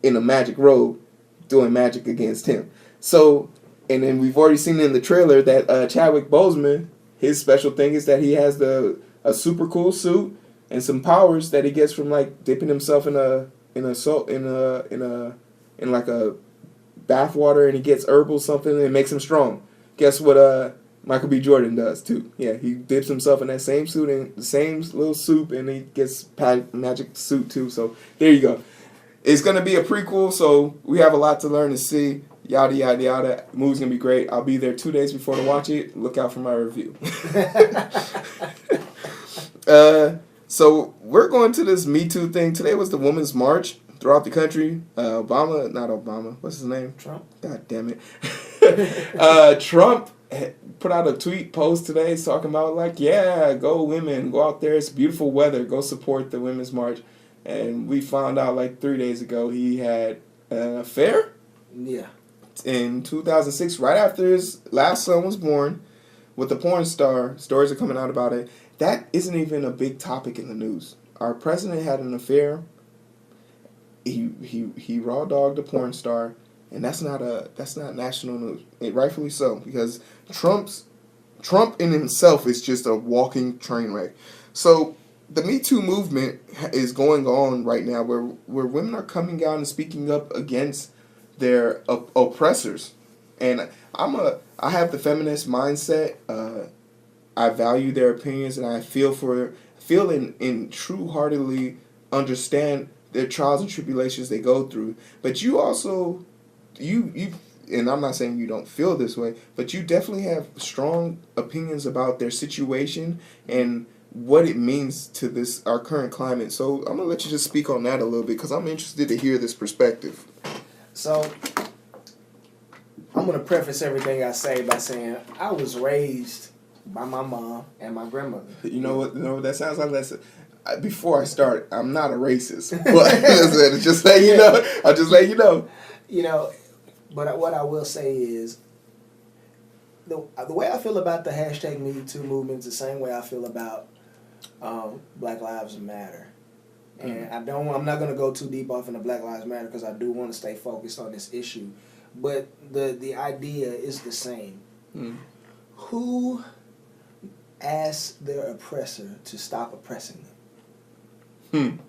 S3: in a magic robe doing magic against him. So, and then we've already seen in the trailer that Chadwick Boseman, his special thing is that he has a super cool suit and some powers that he gets from dipping himself in a bath water, and he gets herbal something and it makes him strong. Guess what Michael B. Jordan does too. Yeah, he dips himself in that same suit and the same little soup, and he gets magic suit too. So there you go. It's gonna be a prequel, so we have a lot to learn and see. Yada yada yada. The movie's gonna be great. I'll be there 2 days before to watch it. Look out for my review. So we're going to this Me Too thing. Today was the Women's March throughout the country. What's his name?
S4: Trump.
S3: God damn it. Trump put out a tweet post today talking about go women, go out there, it's beautiful weather, go support the Women's March. And we found out 3 days ago he had an affair.
S4: Yeah.
S3: In 2006, right after his last son was born, with a porn star. Stories are coming out about it. That isn't even a big topic in the news. Our president had an affair. He raw dogged a porn star. And that's not national news. Rightfully so, because Trump in himself is just a walking train wreck. So the Me Too movement is going on right now, where women are coming out and speaking up against their oppressors. And I have the feminist mindset. I value their opinions, and I feel in true-heartedly understand their trials and tribulations they go through. But you also you and I'm not saying you don't feel this way, but you definitely have strong opinions about their situation and what it means to our current climate. So I'm gonna let you just speak on that a little bit, because I'm interested to hear this perspective.
S4: So I'm gonna preface everything I say by saying I was raised by my mom and my grandmother.
S3: You know what that sounds like? Before I start, I'm not a racist, but just let you know. I'll just let you know.
S4: You know, but what I will say is, the way I feel about the hashtag Me Too movement is the same way I feel about Black Lives Matter. And I'm not going to go too deep off into Black Lives Matter, because I do want to stay focused on this issue. But the idea is the same. Who asked their oppressor to stop oppressing them?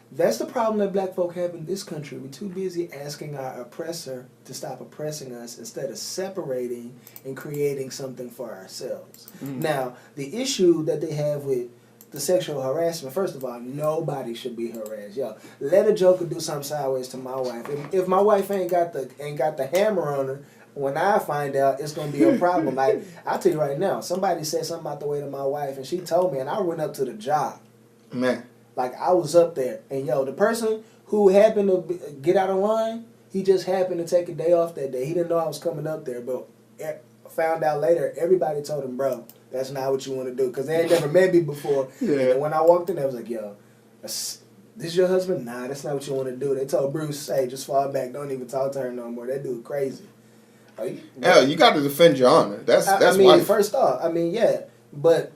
S4: That's the problem that black folk have in this country. We're too busy asking our oppressor to stop oppressing us instead of separating and creating something for ourselves. Now, the issue that they have with the sexual harassment, first of all, nobody should be harassed. Yo, let a joker do something sideways to my wife. If my wife ain't got the hammer on her, when I find out, it's gonna be a problem. Like, I'll tell you right now, somebody said something out the way to my wife, and she told me, and I went up to the job.
S3: Man.
S4: Like, I was up there, and the person who happened to get out of line, He just happened to take a day off that day. He didn't know I was coming up there, but found out later, everybody told him, bro, that's not what you want to do. Because they had never met me before.
S3: Yeah.
S4: And when I walked in, I was like, yo, this your husband? Nah, that's not what you want to do. They told Bruce, hey, just fall back. Don't even talk to her no more. That dude crazy.
S3: Hell, you got to defend your honor. That's
S4: I mean,
S3: why.
S4: first off, yeah. But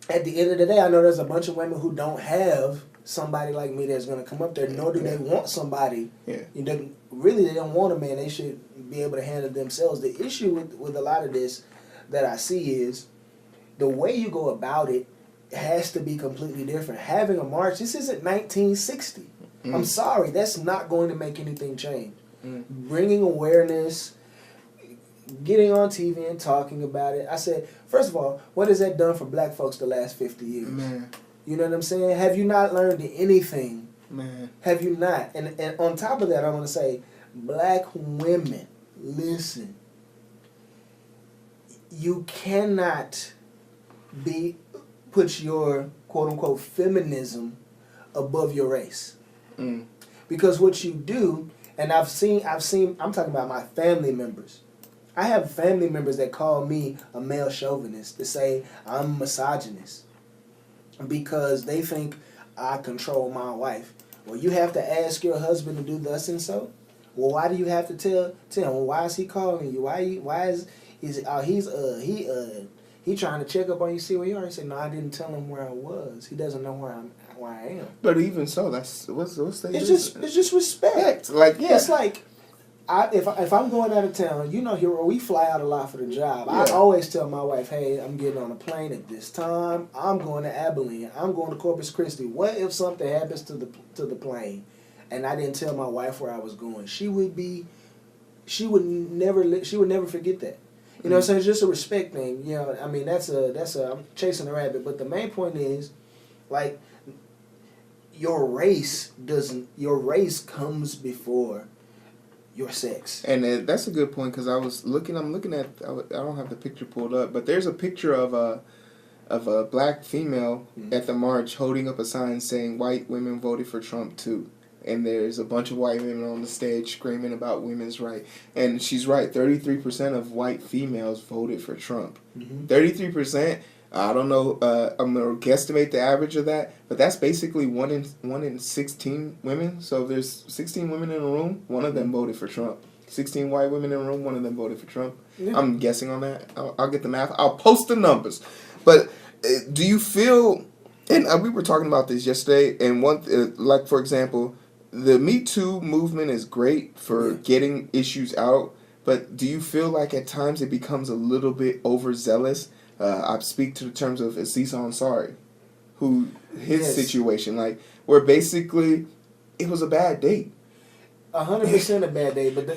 S4: at the end of the day, I know there's a bunch of women who don't have somebody like me that's going to come up there, nor do they want somebody.
S3: Yeah.
S4: Really, they don't want a man. They should be able to handle themselves. The issue with a lot of this that I see is the way you go about it has to be completely different. Having a march, this isn't 1960. I'm sorry, that's not going to make anything change. Bringing awareness, getting on TV and talking about it. I said, first of all, what has that done for black folks the last 50 years?
S3: Man.
S4: You know what I'm saying? Have you not learned anything?
S3: Man.
S4: Have you not? And on top of that, I want to say, black women, listen. You cannot put your quote unquote feminism above your race. Because what you do, and I've seen, I'm talking about my family members. I have family members that call me a male chauvinist, to say I'm a misogynist because they think I control my wife. Well, you have to ask your husband to do thus and so. Well, why do you have to tell him? Well, why is he calling you? He trying to check up on you, see where you are. He said, no, I didn't tell him where I was. He doesn't know where I am.
S3: But even so, that's what's the
S4: It's just respect.
S3: Like, yeah.
S4: It's like if I'm going out of town, here we fly out a lot for the job.
S3: Yeah.
S4: I always tell my wife, hey, I'm getting on a plane at this time. I'm going to Abilene. I'm going to Corpus Christi. What if something happens to the plane, and I didn't tell my wife where I was going? She would never forget that. You know what I'm saying? It's just a respect thing. You know, I mean, I'm chasing a rabbit, but the main point is, like, your race comes before your sex.
S3: And that's a good point, because I'm looking at, I don't have the picture pulled up, but there's a picture of a black female at the march holding up a sign saying white women voted for Trump too. And there's a bunch of white women on the stage screaming about women's rights. And she's right, 33% of white females voted for Trump. 33%, I don't know, I'm going to guesstimate the average of that, but that's basically 1 in 16 women. So if there's 16 women in a room, one of them voted for Trump. 16 white women in a room, one of them voted for Trump. Yeah. I'm guessing on that. I'll get the math. I'll post the numbers. But do you feel, and we were talking about this yesterday, and like, for example, the Me Too movement is great for getting issues out, but do you feel like at times it becomes a little bit overzealous? I speak to the terms of Aziz Ansari, his situation, like, where basically it was a bad date.
S4: 100% a bad date, but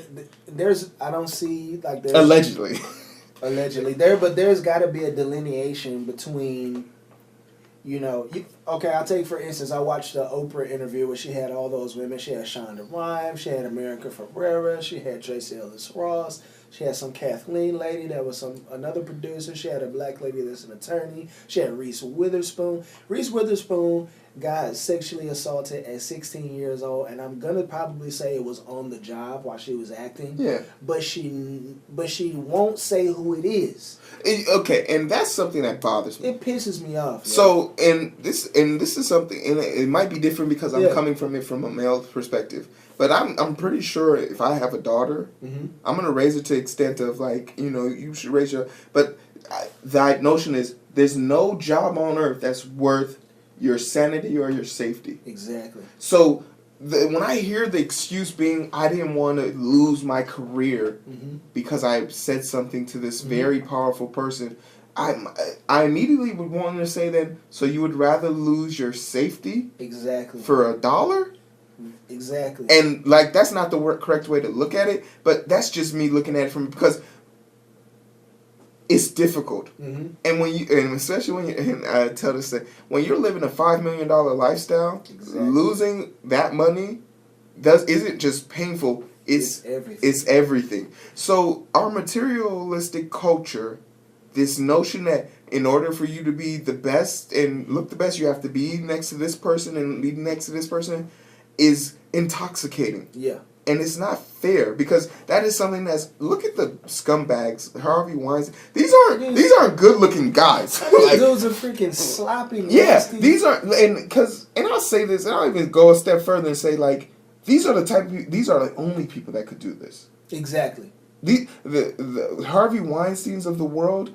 S4: I don't see, like, there's...
S3: Allegedly.
S4: But there's got to be a delineation between... I'll take, for instance, I watched the Oprah interview where she had all those women. She had Shonda Rhimes, she had America Ferrera, she had Tracee Ellis Ross, she had some Kathleen lady that was another producer, she had a black lady that's an attorney, she had Reese Witherspoon. Reese Witherspoon got sexually assaulted at 16 years old, and I'm gonna probably say it was on the job while she was acting. Yeah. But she won't say who it is.
S3: Okay, and that's something that bothers me.
S4: It pisses me off.
S3: So, and this is something, and it might be different because I'm coming from it from a male perspective. But I'm pretty sure if I have a daughter, I'm gonna raise her to the extent of, like, you should raise her. But the notion is there's no job on earth that's worth your sanity or your safety.
S4: Exactly.
S3: So when I hear the excuse being, I didn't want to lose my career because I said something to this very powerful person, I immediately would want to say then, so you would rather lose your safety for $1?
S4: Exactly.
S3: And, like, that's not the correct way to look at it, but that's just me looking at it because it's difficult. And especially when I tell this thing, when you're living a $5 million lifestyle, losing that money isn't just painful, it's everything. So our materialistic culture, this notion that in order for you to be the best and look the best, you have to be next to this person and be next to this person, is intoxicating.
S4: Yeah.
S3: And it's not fair because that is something that's, look at the scumbags, Harvey Weinstein. These aren't good looking guys.
S4: These dudes are freaking sloppy.
S3: Yeah,
S4: nasty.
S3: these are, and I'll say this, and I'll even go a step further and say, like, these are the only people that could do this.
S4: Exactly.
S3: The Harvey Weinsteins of the world,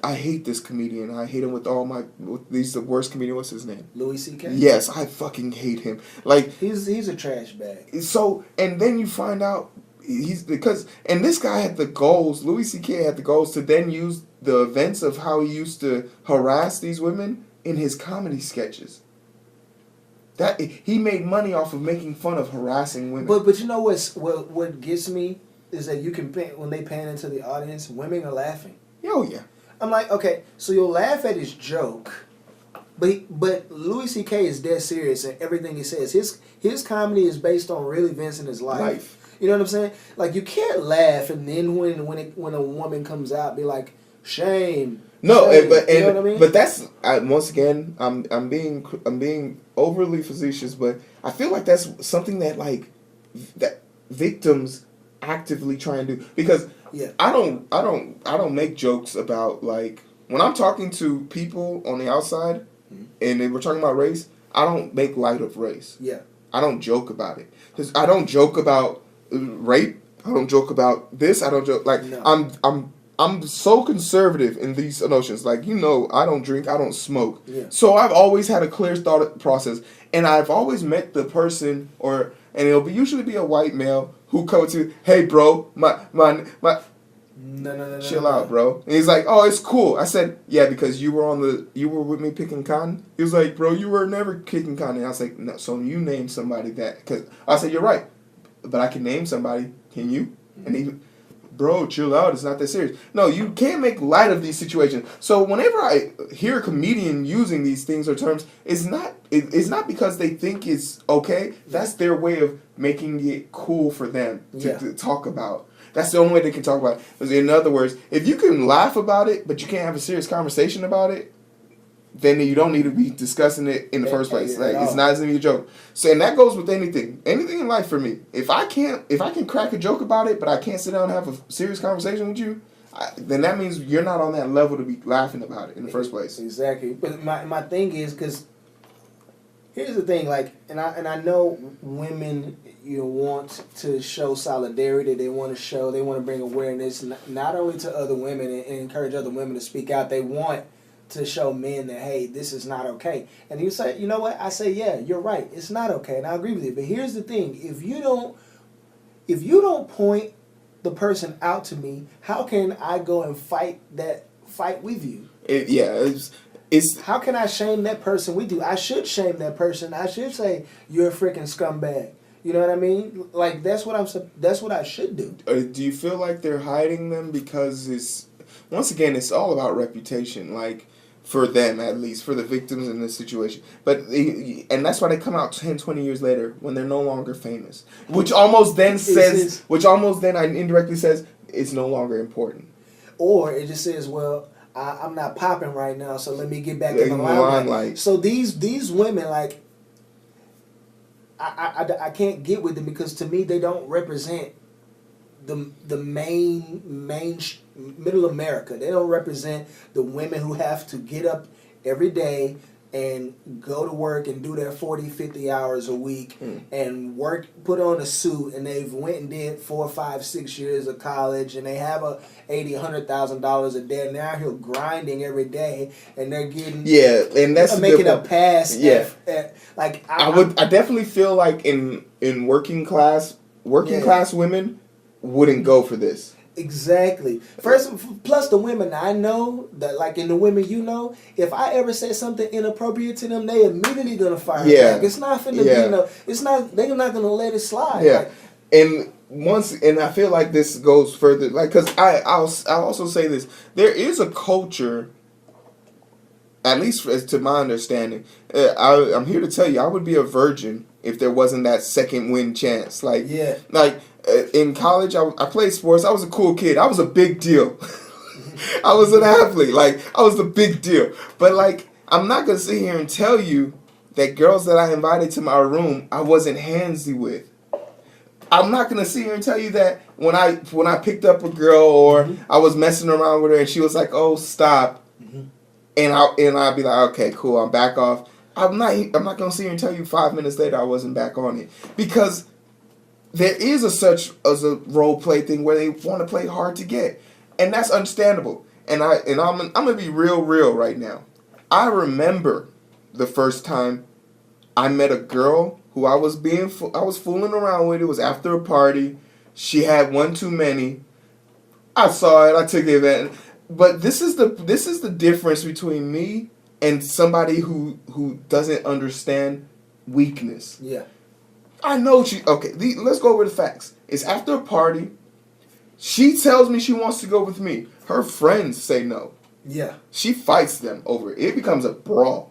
S3: I hate this comedian. I hate him with he's the worst comedian. What's his name?
S4: Louis C.K.?
S3: Yes, I fucking hate him. Like,
S4: he's a trash bag.
S3: So, and then you find out and this guy had the goals, Louis C.K. had the goals to then use the events of how he used to harass these women in his comedy sketches. That he made money off of making fun of harassing women.
S4: But you know what gets me is that you can when they pan into the audience, women are laughing.
S3: Oh yeah.
S4: I'm like, okay, so you'll laugh at his joke, but Louis C.K. is dead serious in everything he says. His comedy is based on real events in his life. You know what I'm saying? Like, you can't laugh and then when a woman comes out, be like, shame.
S3: No,
S4: shame.
S3: but
S4: you know what I mean?
S3: But that's once again, I'm being overly facetious, but I feel like that's something that that victims actively try and do, because I don't make jokes about, like, when I'm talking to people on the outside and we're talking about race, I don't make light of race. Yeah. I don't joke about it. Because I don't joke about rape. I don't joke about this. I don't joke, like, no. I'm so conservative in these notions. Like, I don't drink, I don't smoke. Yeah. So I've always had a clear thought process, and I've always met the person, and it'll usually be a white male who comes to, hey bro, my
S4: no,
S3: chill out, bro. And he's like, oh, it's cool. I said, yeah, because you were with me picking cotton. He was like, bro, you were never kicking cotton. And I was like, no, so you name somebody that, because I said, you're right, but I can name somebody. Can you? And he, bro, chill out. It's not that serious. No, you can't make light of these situations. So whenever I hear a comedian using these things or terms, it's not because they think it's okay. That's their way of making it cool for them to talk about. That's the only way they can talk about it. In other words, if you can laugh about it, but you can't have a serious conversation about it, then you don't need to be discussing it in the first place. Like, it's not even a joke. So, and that goes with anything in life for me. If I can crack a joke about it, but I can't sit down and have a serious conversation with you, then that means you're not on that level to be laughing about it in the first place.
S4: Exactly. But my thing is, because here's the thing, like, and I know women, want to show solidarity. They want to bring awareness not only to other women and encourage other women to speak out. They want to show men that, hey, this is not okay. And you say, you know what? I say, yeah, you're right. It's not okay, and I agree with you. But here's the thing: if you don't point the person out to me, how can I go and fight with you?
S3: It's
S4: how can I shame that person with you? I should shame that person. I should say, you're a freaking scumbag. You know what I mean? Like, that's what I should do.
S3: Do you feel like they're hiding them because once again, it's all about reputation, like, for them, at least, for the victims in this situation. And that's why they come out 10, 20 years later when they're no longer famous. Which almost then indirectly says it's no longer important.
S4: Or it just says, well, I'm not popping right now, so let me get back in the limelight. So these women, like, I can't get with them, because to me they don't represent the main middle America. They don't represent the women who have to get up every day and go to work and do their 40, 50 hours a week and work, put on a suit, and they've went and did 4, 5, 6 years of college, and they have $100,000 a day, and they're out here grinding every day, and they're getting
S3: and that's
S4: making a pass.
S3: I definitely feel like in working class women wouldn't go for this.
S4: Exactly. Plus the women I know, that, like, in the women if I ever say something inappropriate to them, they immediately gonna fire back. It's not finna be they're not gonna let it slide.
S3: Yeah. And I feel like this goes further, like, because I'll also say this: there is a culture, at least as to my understanding. I'm here to tell you, I would be a virgin if there wasn't that second win chance. In college, I played sports. I was a cool kid. I was a big deal. I was an athlete. Like, I was the big deal. But, like, I'm not going to sit here and tell you that girls that I invited to my room, I wasn't handsy with. I'm not gonna sit here and tell you that when I picked up a girl or I was messing around with her and she was like, "Oh, stop," and I'll be like, "Okay, cool, I'm back off." I'm not gonna sit here and tell you 5 minutes later I wasn't back on it, because there is such as a role play thing where they want to play hard to get, and that's understandable. And I'm gonna be real right now. I remember the first time I met a girl who I was fooling around with. It was after a party. She had one too many. I saw it. I took advantage. But this is the difference between me and somebody who doesn't understand weakness.
S4: Yeah.
S3: I know let's go over the facts. It's after a party. She tells me she wants to go with me. Her friends say no.
S4: Yeah.
S3: She fights them over it. It becomes a brawl.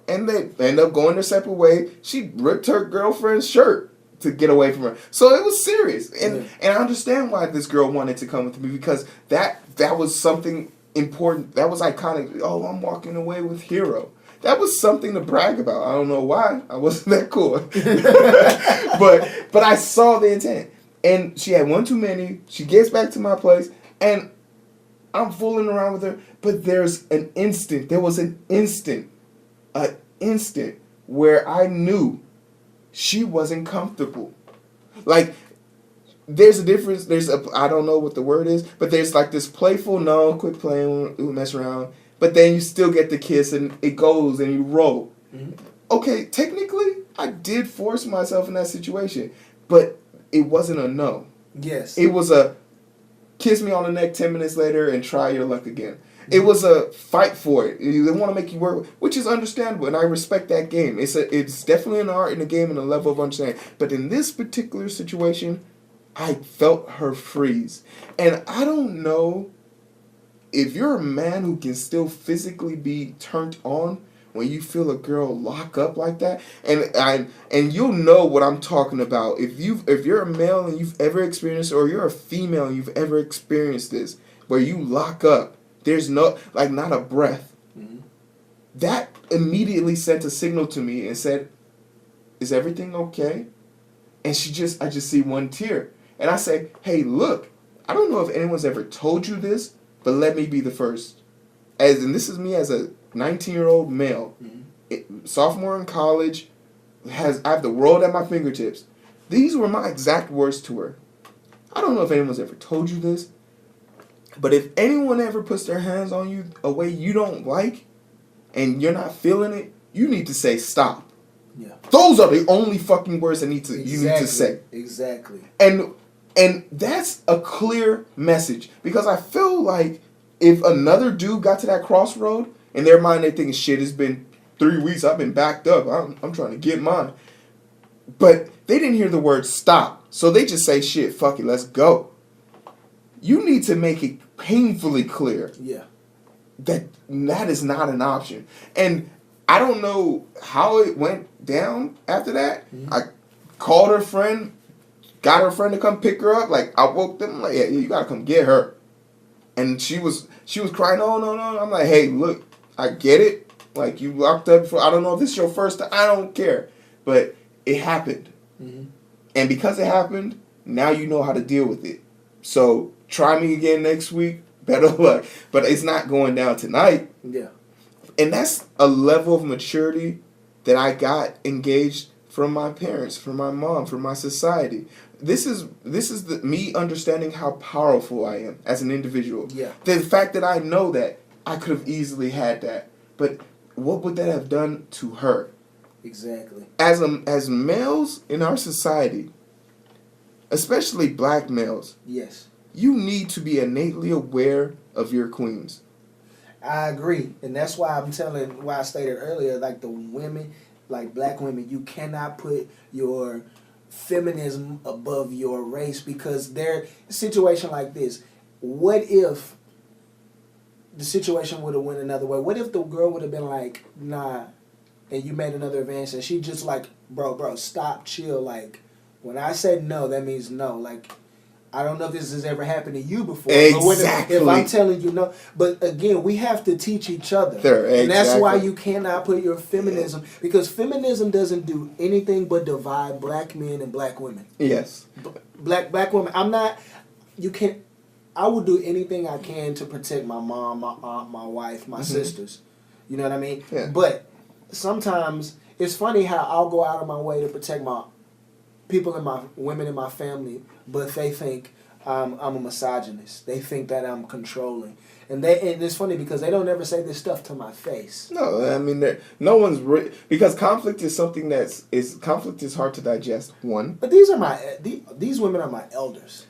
S3: And they end up going their separate way. She ripped her girlfriend's shirt to get away from her. So it was serious. And I understand why this girl wanted to come with me, because that was something important. That was iconic. Oh, I'm walking away with Hero. That was something to brag about. I don't know why. I wasn't that cool. but I saw the intent. And she had one too many. She gets back to my place, and I'm fooling around with her. But there was an instant where I knew she wasn't comfortable. Like, there's a difference. I don't know what the word is, but there's like this playful, no, quit playing, we mess around. But then you still get the kiss, and it goes, and you roll. Mm-hmm. Okay, technically, I did force myself in that situation, but it wasn't a no.
S4: Yes.
S3: It was a kiss me on the neck 10 minutes later and try your luck again. Mm-hmm. It was a fight for it. They want to make you work, which is understandable, and I respect that game. It's definitely an art in the game and a level of understanding. But in this particular situation, I felt her freeze. And I don't know if you're a man who can still physically be turned on when you feel a girl lock up like that, and you'll know what I'm talking about. If you're a male and you've ever experienced, or you're a female and you've ever experienced this, where you lock up, there's not a breath. Mm-hmm. That immediately sent a signal to me and said, "Is everything okay?" And I just see one tear, and I say, "Hey, look, I don't know if anyone's ever told you this, but let me be the first." And this is me as a 19-year-old male, sophomore in college, I have the world at my fingertips. These were my exact words to her. I don't know if anyone's ever told you this, but if anyone ever puts their hands on you a way you don't like, and you're not feeling it, you need to say stop. Yeah. Those are the only fucking words you need to say.
S4: Exactly.
S3: And that's a clear message, because I feel like if another dude got to that crossroad, in their mind they thinking, shit, it's been 3 weeks, I've been backed up, I'm trying to get mine. But they didn't hear the word stop, so they just say, shit, fuck it, let's go. You need to make it painfully clear that is not an option. And I don't know how it went down after that. Mm-hmm. I called her friend, got her friend to come pick her up. Like, I woke them, like, yeah, you gotta come get her. And she was crying, no. I'm like, hey, look, I get it. Like, you locked up before. I don't know if this is your first time. I don't care. But it happened. Mm-hmm. And because it happened, now you know how to deal with it. So try me again next week. Better luck. But it's not going down tonight. Yeah. And that's a level of maturity that I got engaged from my parents, from my mom, from my society. This is me understanding how powerful I am as an individual. Yeah. The fact that I know that I could have easily had that, but what would that have done to her?
S4: Exactly.
S3: As males in our society, especially black males, yes, you need to be innately aware of your queens.
S4: I agree, and that's why I stated earlier, like the women, like black women, you cannot put your feminism above your race, because a situation like this, what if the situation would have went another way? What if the girl would have been like, nah, and you made another advance, and she just like, bro, stop, chill, like, when I said no, that means no, like, I don't know if this has ever happened to you before.
S3: Exactly.
S4: But if I'm telling you no, but again, we have to teach each other, and that's why you cannot put your feminism, because feminism doesn't do anything but divide black men and black women.
S3: Yes.
S4: Black women. I'm not. You can't. I will do anything I can to protect my mom, my aunt, my wife, my sisters. You know what I mean?
S3: Yeah.
S4: But sometimes it's funny how I'll go out of my way to protect my women in my family, but they think I'm a misogynist. They think that I'm controlling, and it's funny because they don't ever say this stuff to my face.
S3: No, I mean, no one's because conflict is something conflict is hard to digest. One,
S4: but these women are my elders.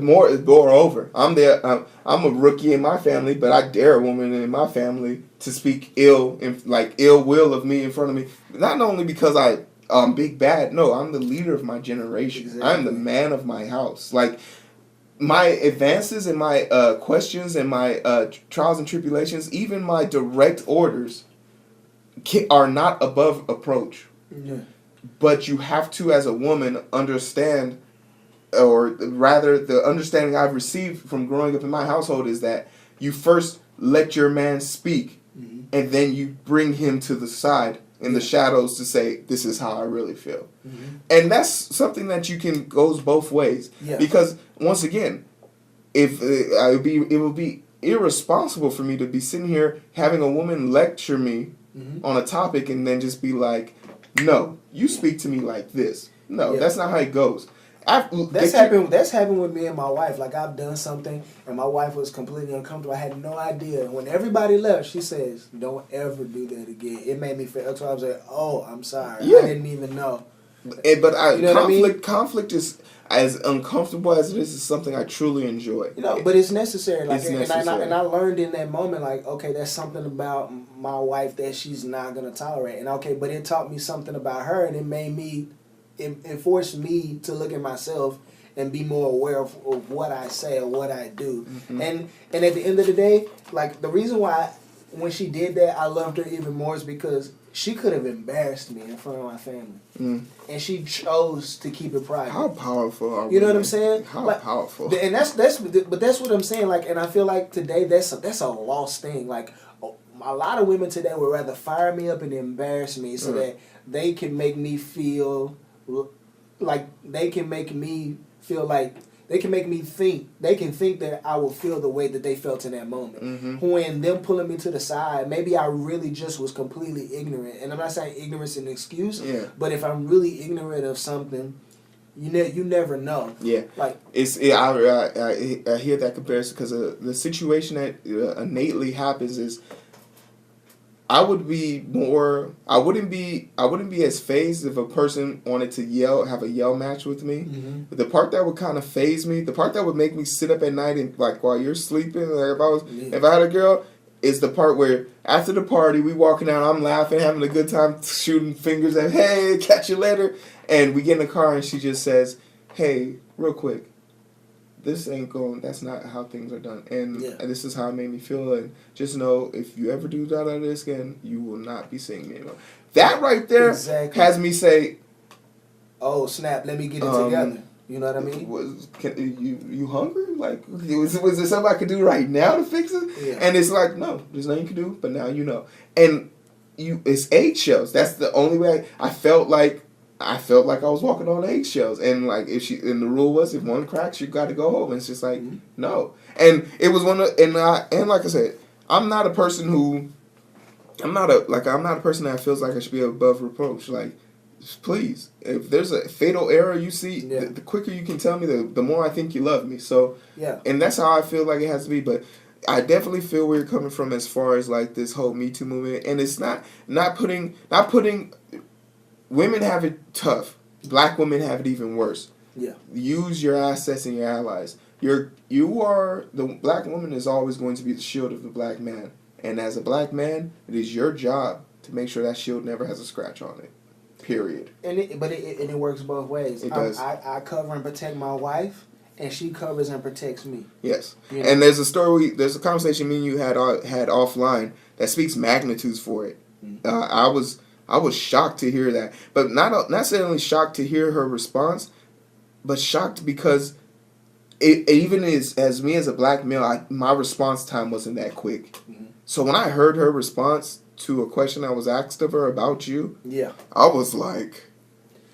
S3: Moreover, I'm a rookie in my family, but I dare a woman in my family to speak ill will of me in front of me. Not only because big bad. No, I'm the leader of my generation. Exactly. I'm the man of my house. Like, my advances and my questions and my trials and tribulations, even my direct orders, are not above approach. Yeah. But you have to, as a woman, understand, or rather, the understanding I've received from growing up in my household is that you first let your man speak, and then you bring him to the side in the shadows to say, this is how I really feel. And that's something that goes both ways. Yeah. Because, once again, it would be irresponsible for me to be sitting here having a woman lecture me on a topic and then just be like, no, you speak to me like this. No, that's not how it goes. That's happened with me and my wife. Like, I've done something and my wife was completely uncomfortable. I had no idea. When everybody left, she says, don't ever do that again. It made me feel, so I was like, oh, I'm sorry. Yeah. I didn't even know. Conflict is, as uncomfortable as it is something I truly enjoy.
S4: But it's necessary. Like, and I learned in that moment, like, okay, there's something about my wife that she's not going to tolerate. And okay, but it taught me something about her, and it made me, it forced me to look at myself and be more aware of what I say or what I do. And at the end of the day, like, the reason why when she did that I loved her even more is because she could have embarrassed me in front of my family. And she chose to keep it private.
S3: How powerful are we?
S4: You know what I'm saying?
S3: How powerful.
S4: And that's what I'm saying. Like, and I feel like today that's a lost thing. Like, a lot of women today would rather fire me up and embarrass me so that they can make me feel like they can make me think that I will feel the way that they felt in that moment. When them pulling me to the side, maybe I really just was completely ignorant. And I'm not saying ignorance is an excuse, but if I'm really ignorant of something, you never know. Yeah, like
S3: I hear that comparison because the situation that innately happens is I wouldn't be as fazed if a person wanted to have a yell match with me. But the part that would kind of faze me, the part that would make me sit up at night and, like, while you're sleeping, like, if I had a girl, is the part where after the party we walking out, I'm laughing, having a good time, shooting fingers at, hey, catch you later, and we get in the car and she just says, hey, real quick, that's not how things are done. And this is how it made me feel. And just know, if you ever do this again, you will not be seeing me anymore. That right there has me say,
S4: oh, snap, let me get it together. You know what I mean?
S3: You hungry? Like, was there something I could do right now to fix it? Yeah. And it's like, no, there's nothing you can do, but now you know. And it's eggshells. That's the only way I felt like I was walking on eggshells, and like the rule was if one cracks, you got to go home. And it's just like no, and it was and like I said, I'm not a person that feels like I should be above reproach. Like, please, if there's a fatal error you see, the quicker you can tell me, the more I think you love me. So and that's how I feel like it has to be. But I definitely feel where you're coming from as far as like this whole Me Too movement, and it's not putting. Women have it tough. Black women have it even worse. Yeah. Use your assets and your allies. The black woman is always going to be the shield of the black man. And as a black man, it is your job to make sure that shield never has a scratch on it. Period.
S4: And it works both ways. It does. I cover and protect my wife, and she covers and protects me.
S3: Yes. You know? And there's a conversation me and you had offline that speaks magnitudes for it. I was shocked to hear that, but not necessarily shocked to hear her response, but shocked because even as me as a black male, my response time wasn't that quick. Mm-hmm. So when I heard her response to a question I was asked of her about you, I was like,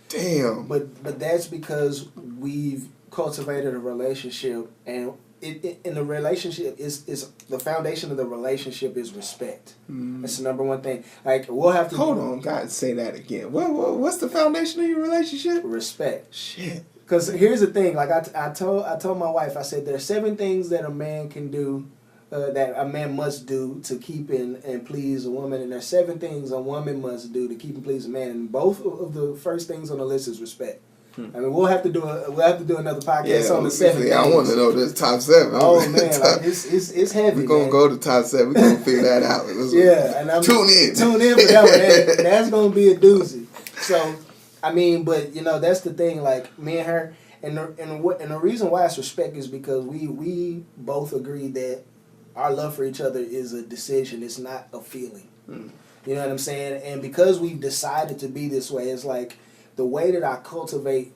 S3: damn.
S4: But that's because we've cultivated a relationship, and in the relationship is the foundation of the relationship is respect. That's the number one thing. Like, we'll have to
S3: hold on, God, say that again. What's the foundation of your relationship?
S4: Respect.
S3: Shit.
S4: Because here's the thing. Like I told my wife, I said there are 7 things that a man can do, that a man must do to keep and please a woman, and there are 7 things a woman must do to keep and please a man. And both of the first things on the list is respect. I mean, we'll have to do another podcast on the 7 things.
S3: I want to know this top 7.
S4: Oh man, like it's heavy.
S3: We're gonna go to top 7. We're gonna figure that out.
S4: And I'm
S3: tune in
S4: for that one. That's gonna be a doozy. So, I mean, but that's the thing. Like, me and her, and the reason why it's respect is because we both agree that our love for each other is a decision. It's not a feeling. You know what I'm saying? And because we've decided to be this way, it's like, the way that I cultivate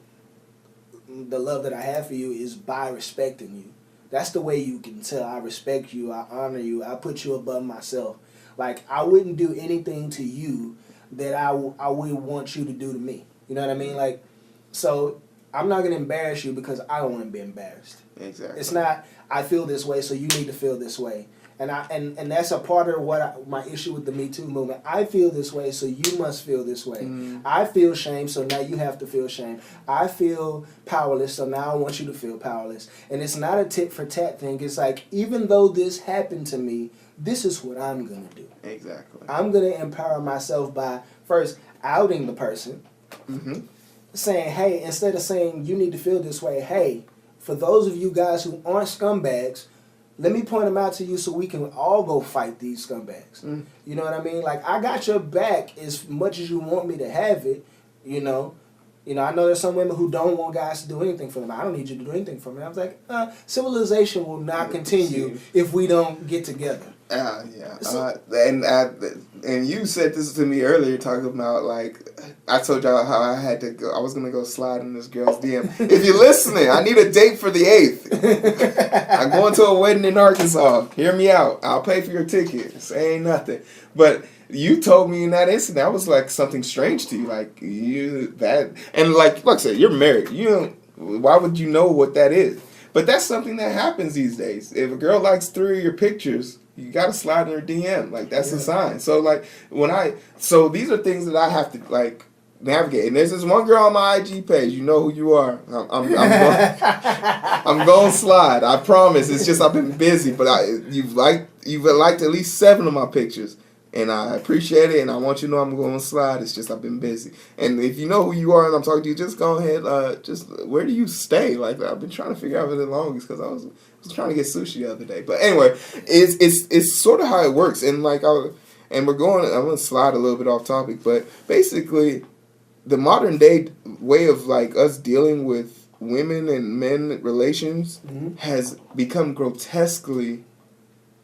S4: the love that I have for you is by respecting you. That's the way you can tell I respect you, I honor you, I put you above myself. Like, I wouldn't do anything to you that I would want you to do to me. You know what I mean? Like, so I'm not going to embarrass you because I don't want to be embarrassed.
S3: Exactly.
S4: It's not, I feel this way, so you need to feel this way. And that's a part of my issue with the Me Too movement. I feel this way, so you must feel this way. I feel shame, so now you have to feel shame. I feel powerless, so now I want you to feel powerless. And it's not a tit for tat thing. It's like, even though this happened to me, this is what I'm going to do.
S3: Exactly.
S4: I'm going to empower myself by first outing the person, saying, hey, instead of saying you need to feel this way, hey, for those of you guys who aren't scumbags, let me point them out to you so we can all go fight these scumbags. You know what I mean? Like, I got your back as much as you want me to have it, I know there's some women who don't want guys to do anything for them. I don't need you to do anything for me. I was like, civilization will not continue if we don't get together.
S3: And you said this to me earlier, talking about, like, I told y'all how I was going to go slide in this girl's DM. If you're listening, I need a date for the 8th. I'm going to a wedding in Arkansas. Hear me out. I'll pay for your ticket. Say ain't nothing. But you told me in that instant, that was like something strange to you. Like, and like I said, you're married. Why would you know what that is? But that's something that happens these days. If a girl likes 3 of your pictures, you gotta slide in her DM. Like, that's a sign. So, like, so these are things that I have to, like, navigate. And there's this one girl on my IG page. You know who you are. I'm going to slide. I promise. It's just I've been busy. But you've liked at least 7 of my pictures. And I appreciate it, and I want you to know I'm going to slide. It's just I've been busy. And if you know who you are and I'm talking to you, just go ahead. Where do you stay? Like, I've been trying to figure out for the longest because I was trying to get sushi the other day. But anyway, it's sort of how it works. And like I'm going to slide a little bit off topic, but basically the modern day way of like us dealing with women and men relations has become grotesquely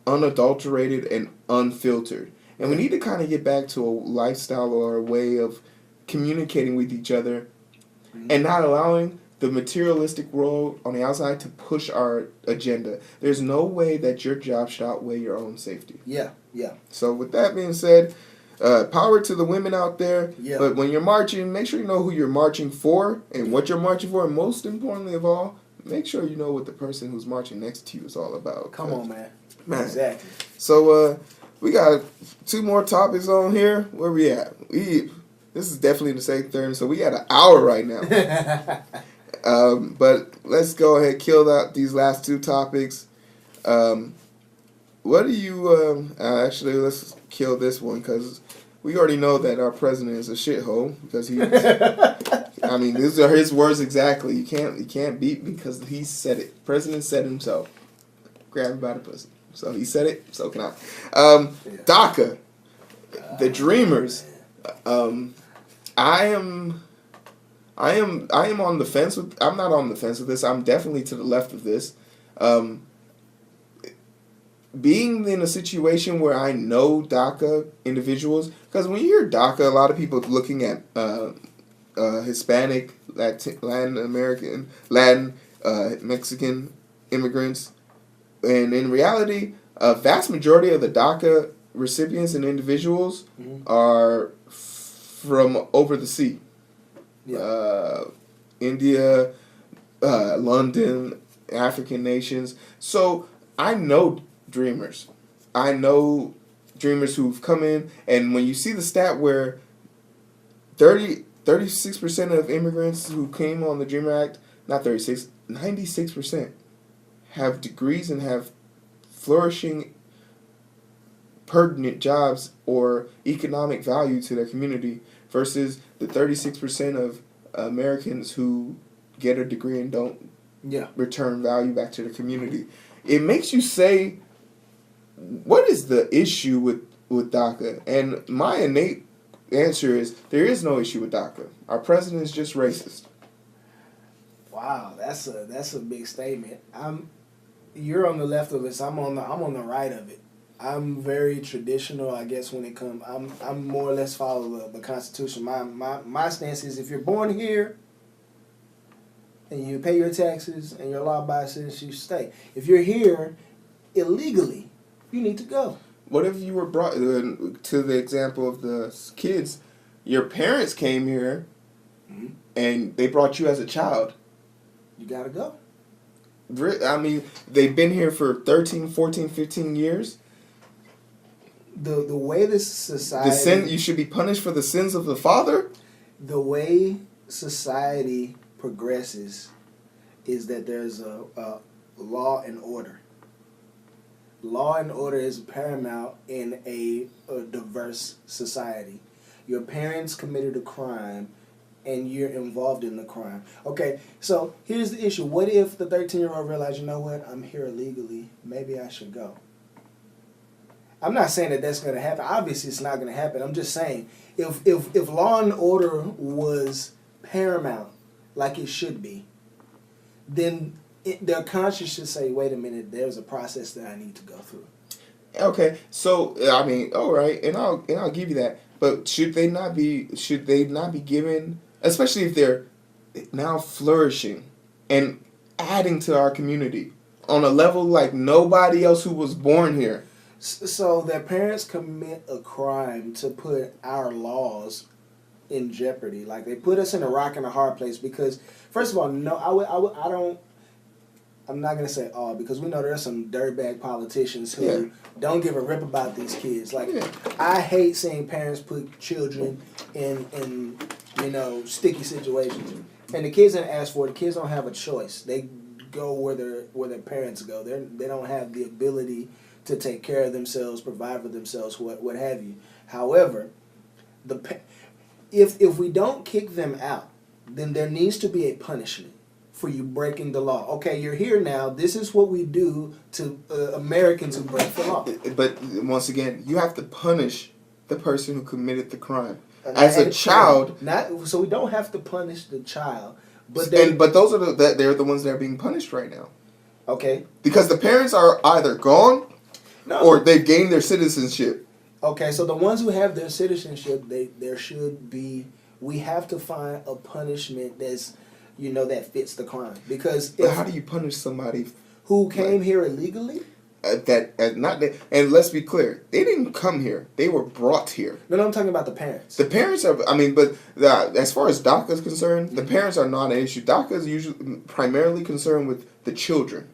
S3: unadulterated and unfiltered. And we need to kind of get back to a lifestyle or a way of communicating with each other and not allowing the materialistic world on the outside to push our agenda. There's no way that your job should outweigh your own safety.
S4: Yeah.
S3: So with that being said, power to the women out there. Yeah. But when you're marching, make sure you know who you're marching for and what you're marching for. And most importantly of all, make sure you know what the person who's marching next to you is all about.
S4: Come on, man. Exactly.
S3: So, we got 2 more topics on here. Where we at? This is definitely the same thing. So we got an hour right now. But let's go ahead and kill out these last 2 topics. What do you... actually, let's kill this one because we already know that our president is a shithole because he... I mean, these are his words exactly. You can't beat me because he said it. President said himself. Grab me by the pussy. So he said it, so can I. DACA, the Dreamers. I am on the fence with. I'm not on the fence with this. I'm definitely to the left of this. Being in a situation where I know DACA individuals, because when you hear DACA, a lot of people looking at Hispanic, Latin American, Latin, Mexican immigrants, and in reality, a vast majority of the DACA recipients and individuals are from over the sea. Yeah. India, London, African nations. So I know dreamers. I know dreamers who've come in, and when you see the stat where 36% of immigrants who came on the Dreamer Act, not 36, 96% have degrees and have flourishing, pertinent jobs or economic value to their community versus the 36% of Americans who get a degree and don't return value back to the community. It makes you say, what is the issue with DACA? And my innate answer is, there is no issue with DACA. Our president is just racist.
S4: Wow, that's a big statement. You're on the left of us. I'm on the right of it. I'm very traditional, I guess, when it comes. I'm more or less follow the Constitution. My stance is, if you're born here and you pay your taxes and you're law-abiding citizen, you stay. If you're here illegally, you need to go.
S3: What if you were brought to the example of the kids? Your parents came here and they brought you as a child.
S4: You gotta go.
S3: I mean, they've been here for 13, 14, 15 years.
S4: The way this society...
S3: you should be punished for the sins of the father?
S4: The way society progresses is that there's a law and order. Law and order is paramount in a diverse society. Your parents committed a crime and you're involved in the crime. Okay, so here's the issue. What if the 13-year-old realized, you know what, I'm here illegally, maybe I should go? I'm not saying that that's going to happen. Obviously, it's not going to happen. I'm just saying, if law and order was paramount, like it should be, then their conscience should say, wait a minute, there's a process that I need to go through.
S3: Okay, so I mean, all right, and I'll give you that. But should they not be given, especially if they're now flourishing and adding to our community on a level like nobody else who was born here?
S4: So their parents commit a crime to put our laws in jeopardy. Like, they put us in a rock and a hard place because, first of all, no, I'm not going to say all, because we know there are some dirtbag politicians who don't give a rip about these kids. Like, I hate seeing parents put children in sticky situations. And the kids didn't ask for it. The kids don't have a choice. They go where their parents go. They don't have the ability to take care of themselves, provide for themselves, what have you. However, if we don't kick them out, then there needs to be a punishment for you breaking the law. Okay, you're here now. This is what we do to Americans who break the law.
S3: But once again, you have to punish the person who committed the crime. As a child,
S4: so we don't have to punish the child, but
S3: those are they're the ones that are being punished right now.
S4: Okay,
S3: because the parents are either gone or they've gained their citizenship.
S4: Okay, so the ones who have their citizenship, we have to find a punishment that's, that fits the crime. Because
S3: how do you punish somebody
S4: who came here illegally?
S3: And let's be clear, they didn't come here; they were brought here.
S4: No, I'm talking about the parents.
S3: The parents are. I mean, but as far as DACA is concerned, the parents are not an issue. DACA is usually primarily concerned with the children.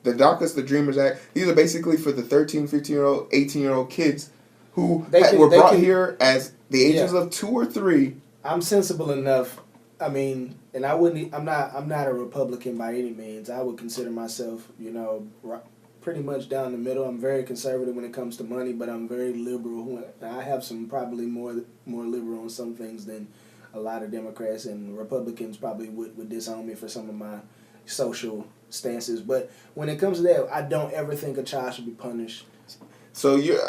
S3: The DACA, the Dreamers Act, these are basically for the 13, 15-year-old, 18-year-old kids who were brought here as the ages of 2 or 3.
S4: I'm sensible enough. I mean, and I'm not a Republican by any means. I would consider myself, pretty much down the middle. I'm very conservative when it comes to money, but I'm very liberal. I have some probably more liberal on some things than a lot of Democrats, and Republicans probably would disown me for some of my social stances. But when it comes to that, I don't ever think a child should be punished. So
S3: that's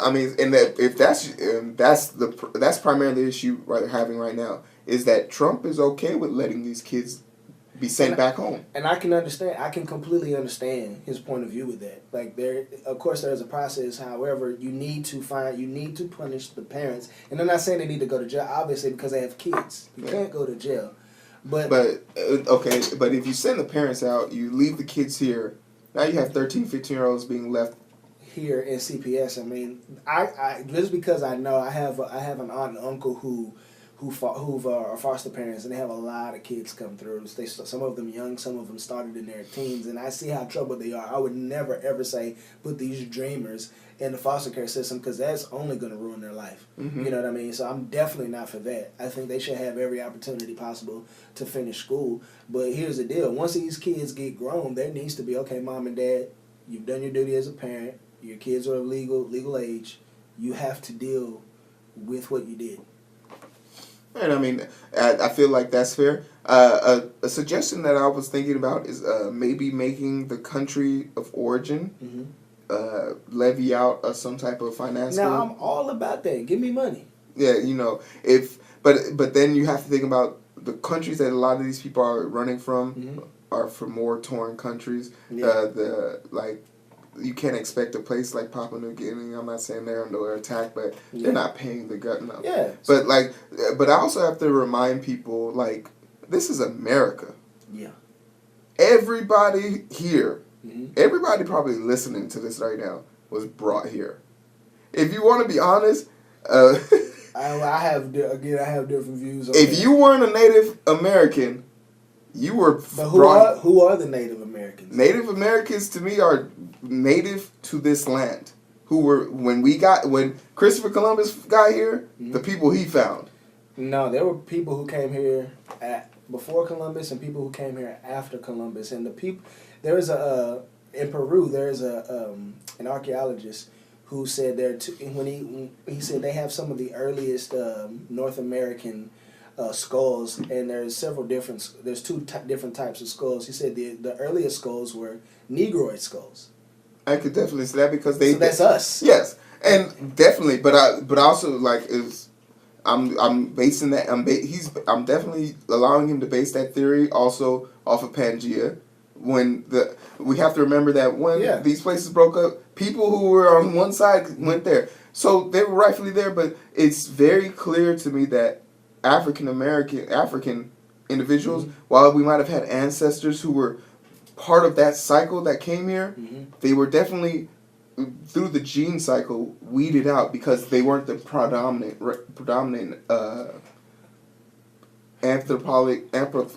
S3: primarily the issue we're having right now, is that Trump is okay with letting these kids be sent back home.
S4: And I can understand. I can completely understand his point of view with that. Like, of course, there's a process. However, you need to punish the parents. And I'm not saying they need to go to jail, obviously, because they have kids. You can't go to jail. But
S3: if you send the parents out, you leave the kids here, Now you have 13, 15-year-olds being left.
S4: Here in CPS, I mean, I just because I know I have an aunt and uncle who are foster parents, and they have a lot of kids come through. Some of them young, some of them started in their teens, and I see how troubled they are. I would never ever say put these dreamers in the foster care system, because that's only going to ruin their life.
S3: Mm-hmm.
S4: You know what I mean? So I'm definitely not for that. I think they should have every opportunity possible to finish school. But here's the deal: once these kids get grown, there needs to be, okay, mom and dad, you've done your duty as a parent. Your kids are of legal age. You have to deal with what you did.
S3: And I mean, I feel like that's fair. A suggestion that I was thinking about is maybe making the country of origin levy out some type of financial.
S4: Now I'm all about that. Give me money.
S3: Yeah, but then you have to think about the countries that a lot of these people are running from are from war-torn countries. Yeah. You can't expect a place like Papua New Guinea. I'm not saying they're under attack, but they're not paying the gut enough. Yeah. But I also have to remind people, this is America. Yeah. Everybody here, everybody probably listening to this right now was brought here. If you want to be honest,
S4: I have different views.
S3: If you weren't a Native American, you were.
S4: But who are the Native Americans?
S3: Native Americans to me are native to this land. Who were when Christopher Columbus got here, the people he found.
S4: No, there were people who came here before Columbus and people who came here after Columbus. And the people in Peru there's an archaeologist who said he said they have some of the earliest North American skulls, and there's two different types of skulls. He said the earliest skulls were Negroid skulls.
S3: I could definitely say that because
S4: that's us.
S3: Yes, and definitely, but also I'm basing that I'm definitely allowing him to base that theory also off of Pangea. We have to remember that when these places broke up, people who were on one side went there, so they were rightfully there. But it's very clear to me that African individuals, while we might have had ancestors who were part of that cycle that came here, they were definitely through the gene cycle weeded out because they weren't the predominant anthropologic.
S4: That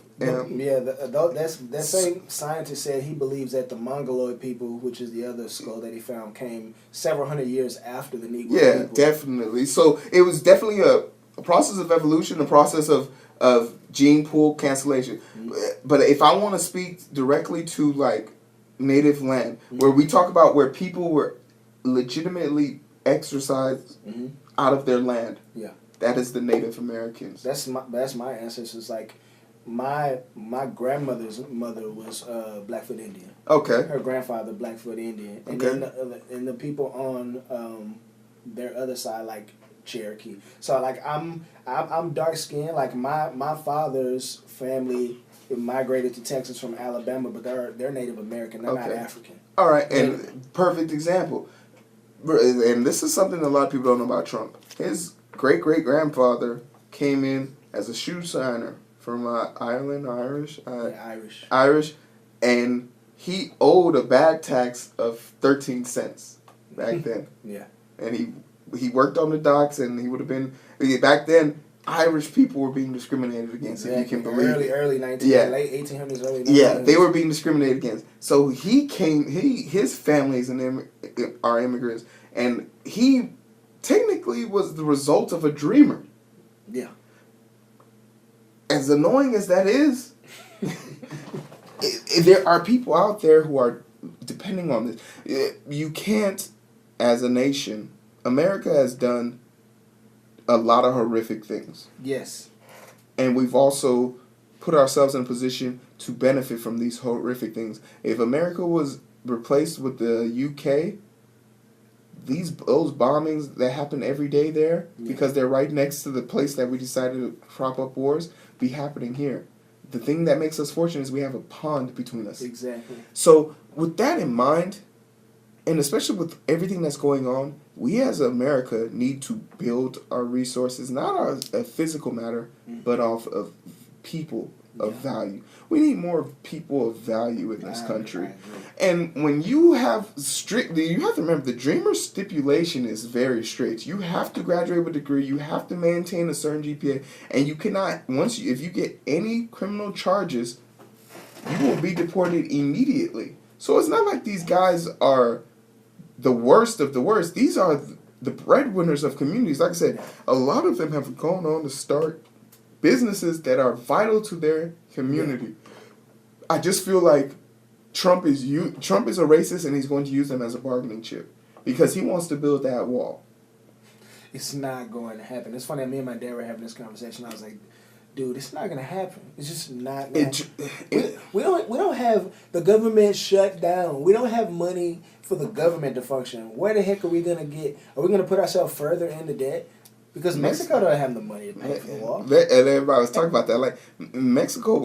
S4: same scientist said he believes that the Mongoloid people, which is the other skull that he found, came several hundred years after the Negro people.
S3: Yeah, definitely. So it was definitely a process of evolution, a process of gene pool cancellation. But if I want to speak directly to native land, where we talk about where people were legitimately exorcised out of their land, that is the Native Americans.
S4: That's my ancestors. My grandmother's mother was Blackfoot Indian. Okay. Her grandfather Blackfoot Indian, and then the people on their other side Cherokee. So I'm dark skinned. My father's family migrated to Texas from Alabama, but they're Native American. They're not African.
S3: All right, and perfect example. And this is something a lot of people don't know about Trump. His great-great-grandfather came in as a shoe signer from Ireland, Irish, and he owed a bag tax of 13 cents back then. Yeah. And he worked on the docks, and he would have been back then. Irish people were being discriminated against. Exactly. If you can believe
S4: early 1900s, late 1800s, early 1900s.
S3: Yeah, they were being discriminated against. So his families are immigrants, and he technically was the result of a dreamer. Yeah. As annoying as that is, there are people out there who are depending on this. You can't, as a nation, America has done a lot of horrific things. Yes. And we've also put ourselves in a position to benefit from these horrific things. If America was replaced with the UK, those bombings that happen every day there, because they're right next to the place that we decided to prop up wars, be happening here. The thing that makes us fortunate is we have a pond between us. Exactly. So with that in mind, and especially with everything that's going on, we as America need to build our resources, not as a physical matter, but off of people, of value. We need more people of value in this country.
S4: I agree.
S3: And when you have you have to remember the Dreamer stipulation is very strict. You have to graduate with a degree. You have to maintain a certain GPA, and you cannot if you get any criminal charges, you will be deported immediately. So it's not like these guys are the worst of the worst. These are the breadwinners of communities. Like I said, a lot of them have gone on to start businesses that are vital to their community. I just feel like Trump is a racist, and he's going to use them as a bargaining chip because he wants to build that wall.
S4: It's not going to happen. It's funny. Me and my dad were having this conversation. I was like, dude, it's not going to happen. It's just not going to happen. We don't have the government shut down. We don't have money for the government to function. Where the heck are we going to get? Are we going to put ourselves further into debt? Because Mexico don't have the money to pay for the wall.
S3: And everybody was talking about that. Like Mexico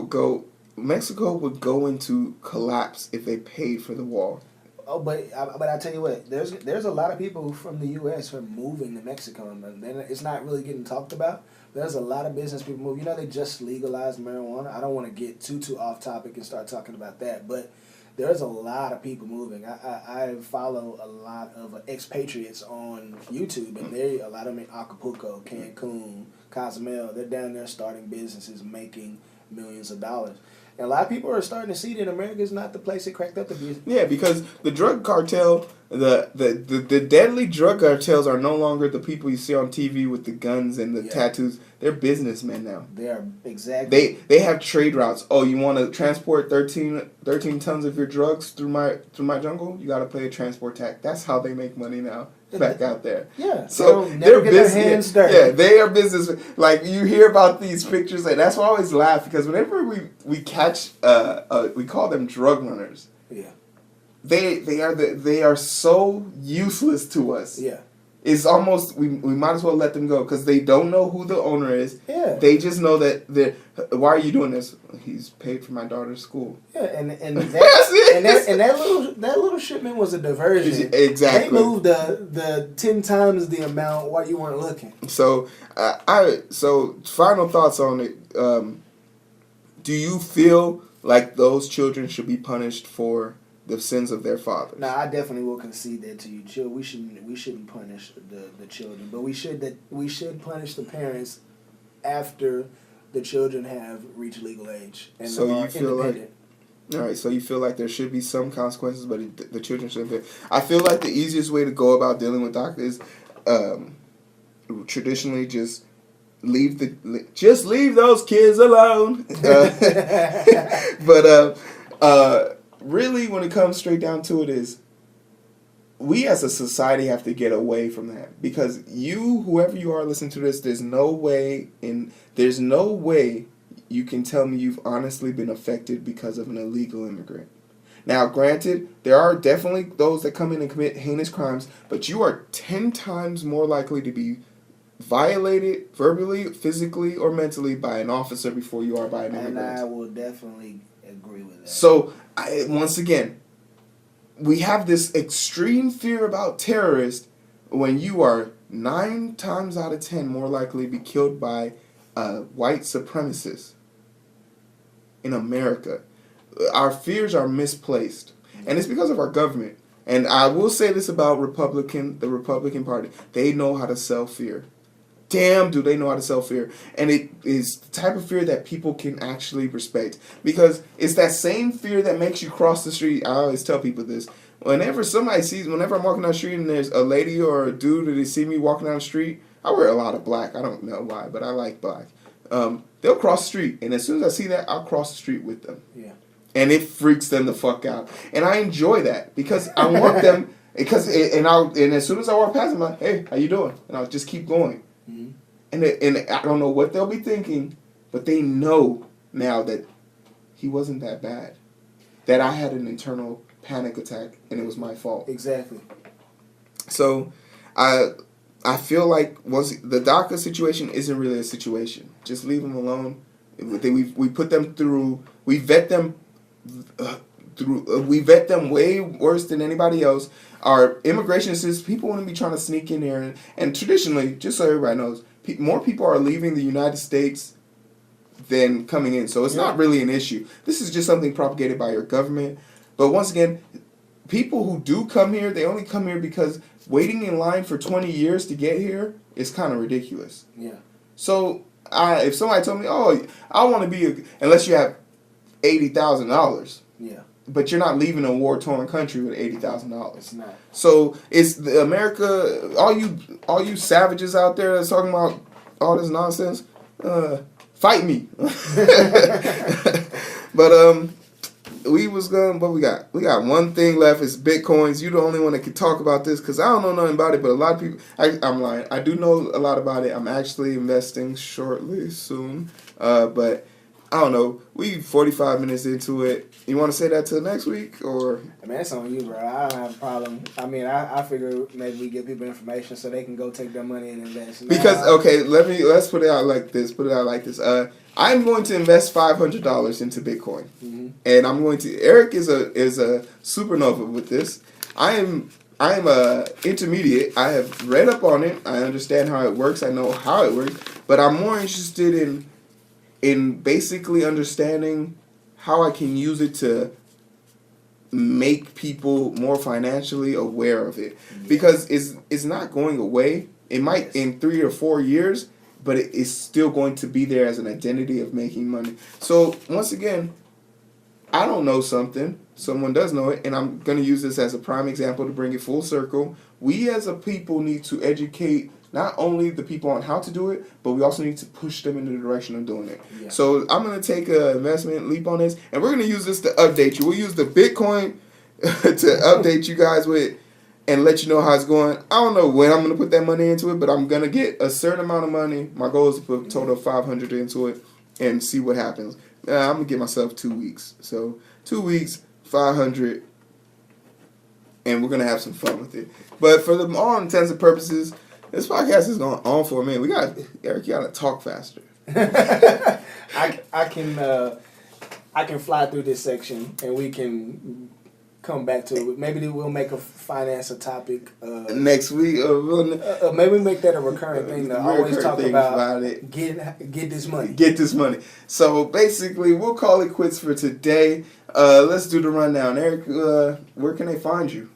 S3: would go into collapse if they paid for the wall.
S4: Oh, but I tell you what, there's a lot of people from the U.S. who are moving to Mexico, and it's not really getting talked about. There's a lot of business people move. You know, they just legalized marijuana. I don't want to get too off topic and start talking about that, but there's a lot of people moving. I follow a lot of expatriates on YouTube, and a lot of them in Acapulco, Cancun, Cozumel. They're down there starting businesses, making millions of dollars. And a lot of people are starting to see that America is not the place it cracked up to be.
S3: Yeah, because the drug cartel, the deadly drug cartels are no longer the people you see on TV with the guns and the tattoos. They're businessmen now.
S4: They are, exactly.
S3: They have trade routes. Oh, you want to transport 13 tons of your drugs through my jungle? You got to pay a transport tax. That's how they make money now. Back out there.
S4: Yeah.
S3: So
S4: they're get their hands dirty.
S3: Yeah, they are business. Like you hear about these pictures, and that's why I always laugh because whenever we catch, we call them drug runners.
S4: Yeah.
S3: They are so useless to us.
S4: Yeah.
S3: It's almost we might as well let them go because they don't know who the owner is.
S4: Yeah.
S3: They just know that why are you doing this? He's paid for my daughter's school.
S4: Yeah, and that little shipment was a diversion.
S3: Exactly.
S4: They moved the 10 times the amount while you weren't looking.
S3: So so final thoughts on it. Do you feel like those children should be punished for the sins of their fathers?
S4: No, I definitely will concede that to you. We shouldn't punish the children, but we should punish the parents after the children have reached legal age and
S3: so
S4: are
S3: you feel
S4: independent.
S3: All right, so you feel like there should be some consequences, but the children shouldn't be. I feel like the easiest way to go about dealing with DACA is traditionally just leave those kids alone. But really, when it comes straight down to it, is we as a society have to get away from that because whoever you are listening to this, there's no way you can tell me you've honestly been affected because of an illegal immigrant. Now, granted, there are definitely those that come in and commit heinous crimes, but you are 10 times more likely to be violated verbally, physically, or mentally by an officer before you are by an immigrant.
S4: And I will definitely agree with that.
S3: So, once again, we have this extreme fear about terrorists when you are 9 times out of 10 more likely to be killed by white supremacists in America. Our fears are misplaced, and it's because of our government. And I will say this about the Republican Party. They know how to sell fear. Damn, do they know how to sell fear. And it is the type of fear that people can actually respect. Because it's that same fear that makes you cross the street. I always tell people this. Whenever I'm walking down the street and there's a lady or a dude that they see me walking down the street, I wear a lot of black. I don't know why, but I like black. They'll cross the street. And as soon as I see that, I'll cross the street with them.
S4: Yeah.
S3: And it freaks them the fuck out. And I enjoy that because I want them, and as soon as I walk past them, I'm like, hey, how you doing? And I'll just keep going. Mm-hmm. And I don't know what they'll be thinking, but they know now that he wasn't that bad. That I had an internal panic attack and it was my fault.
S4: Exactly.
S3: So I feel like the DACA situation isn't really a situation. Just leave them alone. We put them through, we vet them way worse than anybody else. Our immigration system, people want to be trying to sneak in there. And traditionally, just so everybody knows, more people are leaving the United States than coming in. So it's not really an issue. This is just something propagated by your government. But once again, people who do come here, they only come here because waiting in line for 20 years to get here is kind of ridiculous.
S4: Yeah.
S3: So if somebody told me, oh, I want to be, unless you have $80,000.
S4: Yeah.
S3: But you're not leaving a war-torn country with $80,000.
S4: It's not.
S3: So it's America. All you savages out there that's talking about all this nonsense, fight me. But what we got? We got one thing left. It's Bitcoins. You the only one that can talk about this because I don't know nothing about it. But a lot of people, I'm lying. I do know a lot about it. I'm actually investing soon. But I don't know. We 45 minutes into it. You want to say that till next week, or?
S4: I mean, it's on you, bro. I don't have a problem. I mean, I figure maybe we give people information so they can go take their money and invest.
S3: Because okay, let's put it out like this. I'm going to invest $500 into Bitcoin, and I'm going to. Eric is a supernova with this. I am a intermediate. I have read up on it. I understand how it works. I know how it works, but I'm more interested in basically understanding how I can use it to make people more financially aware of it. Because it's not going away. It might in 3 or 4 years, but it is still going to be there as an identity of making money. So once again, I don't know something. Someone does know it, and I'm going to use this as a prime example to bring it full circle. We as a people need to educate not only the people on how to do it, but we also need to push them in the direction of doing it. Yeah. So I'm going to take an investment leap on this, and we're going to use this to update you. We'll use the Bitcoin to update you guys with and let you know how it's going. I don't know when I'm going to put that money into it, but I'm going to get a certain amount of money. My goal is to put a total of $500 into it and see what happens. I'm going to give myself 2 weeks. So 2 weeks, 500, and we're going to have some fun with it. But for all intents and purposes, this podcast is going on for a minute. Eric, you got to talk faster.
S4: I can fly through this section, and we can come back to it. Maybe we'll make a finance a topic
S3: next week.
S4: Maybe we make that a recurring thing. To always talk about it. Get this money.
S3: Get this money. So basically, we'll call it quits for today. Let's do the rundown. Eric, where can they find you?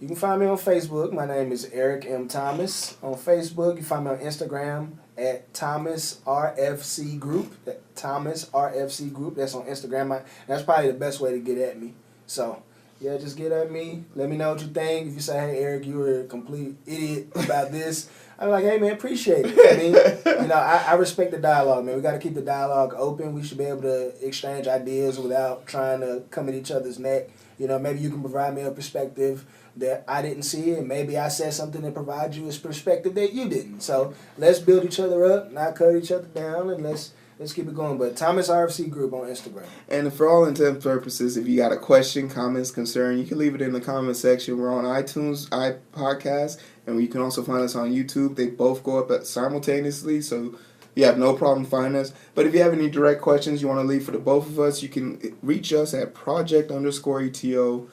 S4: You can find me on Facebook. My name is Eric M. Thomas. On Facebook, you find me on Instagram at Thomas RFC Group. Thomas RFC Group. That's on Instagram. That's probably the best way to get at me. So, yeah, just get at me. Let me know what you think. If you say, hey, Eric, you were a complete idiot about this, I'm like, hey, man, appreciate it. I mean, I respect the dialogue, man. We got to keep the dialogue open. We should be able to exchange ideas without trying to come at each other's neck. Maybe you can provide me a perspective that I didn't see, and maybe I said something that provides you a perspective that you didn't. So let's build each other up, not cut each other down, and let's keep it going. But Thomas RFC Group on Instagram.
S3: And for all intents and purposes, if you got a question, comments, concern, you can leave it in the comment section. We're on iTunes, iPodcast, and you can also find us on YouTube. They both go up simultaneously, so you have no problem finding us. But if you have any direct questions you want to leave for the both of us, you can reach us at project_ETO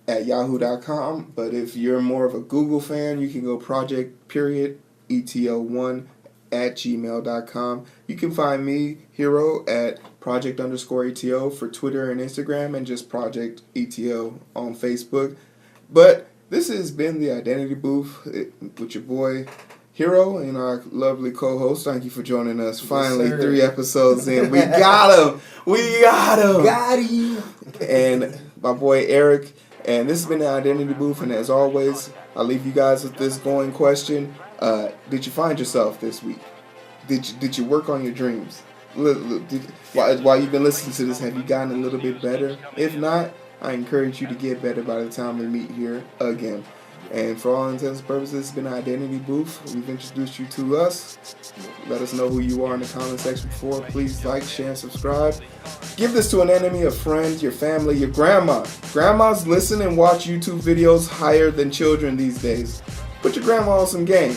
S3: at yahoo.com. But if you're more of a Google fan, you can go project.eto1 at gmail.com. You can find me, Hero, at project_ETO for Twitter and Instagram, and just Project ETO on Facebook. But this has been the Identity Booth with your boy Hero and our lovely co-host. Thank you for joining us. Finally, 3 episodes in. We got him.
S4: Got him.
S3: And my boy Eric. And this has been the Identity Booth. And as always, I'll leave you guys with this going question. Did you find yourself this week? Did you work on your dreams? While you've been listening to this, have you gotten a little bit better? If not, I encourage you to get better by the time we meet here again. And for all intents and purposes, it's been an Identity Booth. We've introduced you to us. Let us know who you are in the comment section before. Please like, share, and subscribe. Give this to an enemy, a friend, your family, your grandma. Grandmas listen and watch YouTube videos higher than children these days. Put your grandma on some game.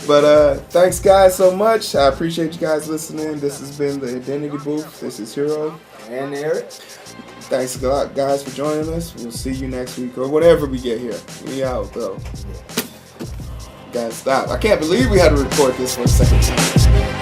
S3: But thanks, guys, so much. I appreciate you guys listening. This has been the Identity Booth. This is Hero.
S4: And Eric.
S3: Thanks a lot, guys, for joining us. We'll see you next week or whenever we get here. We out, though. Guys, stop. I can't believe we had to record this for a second time.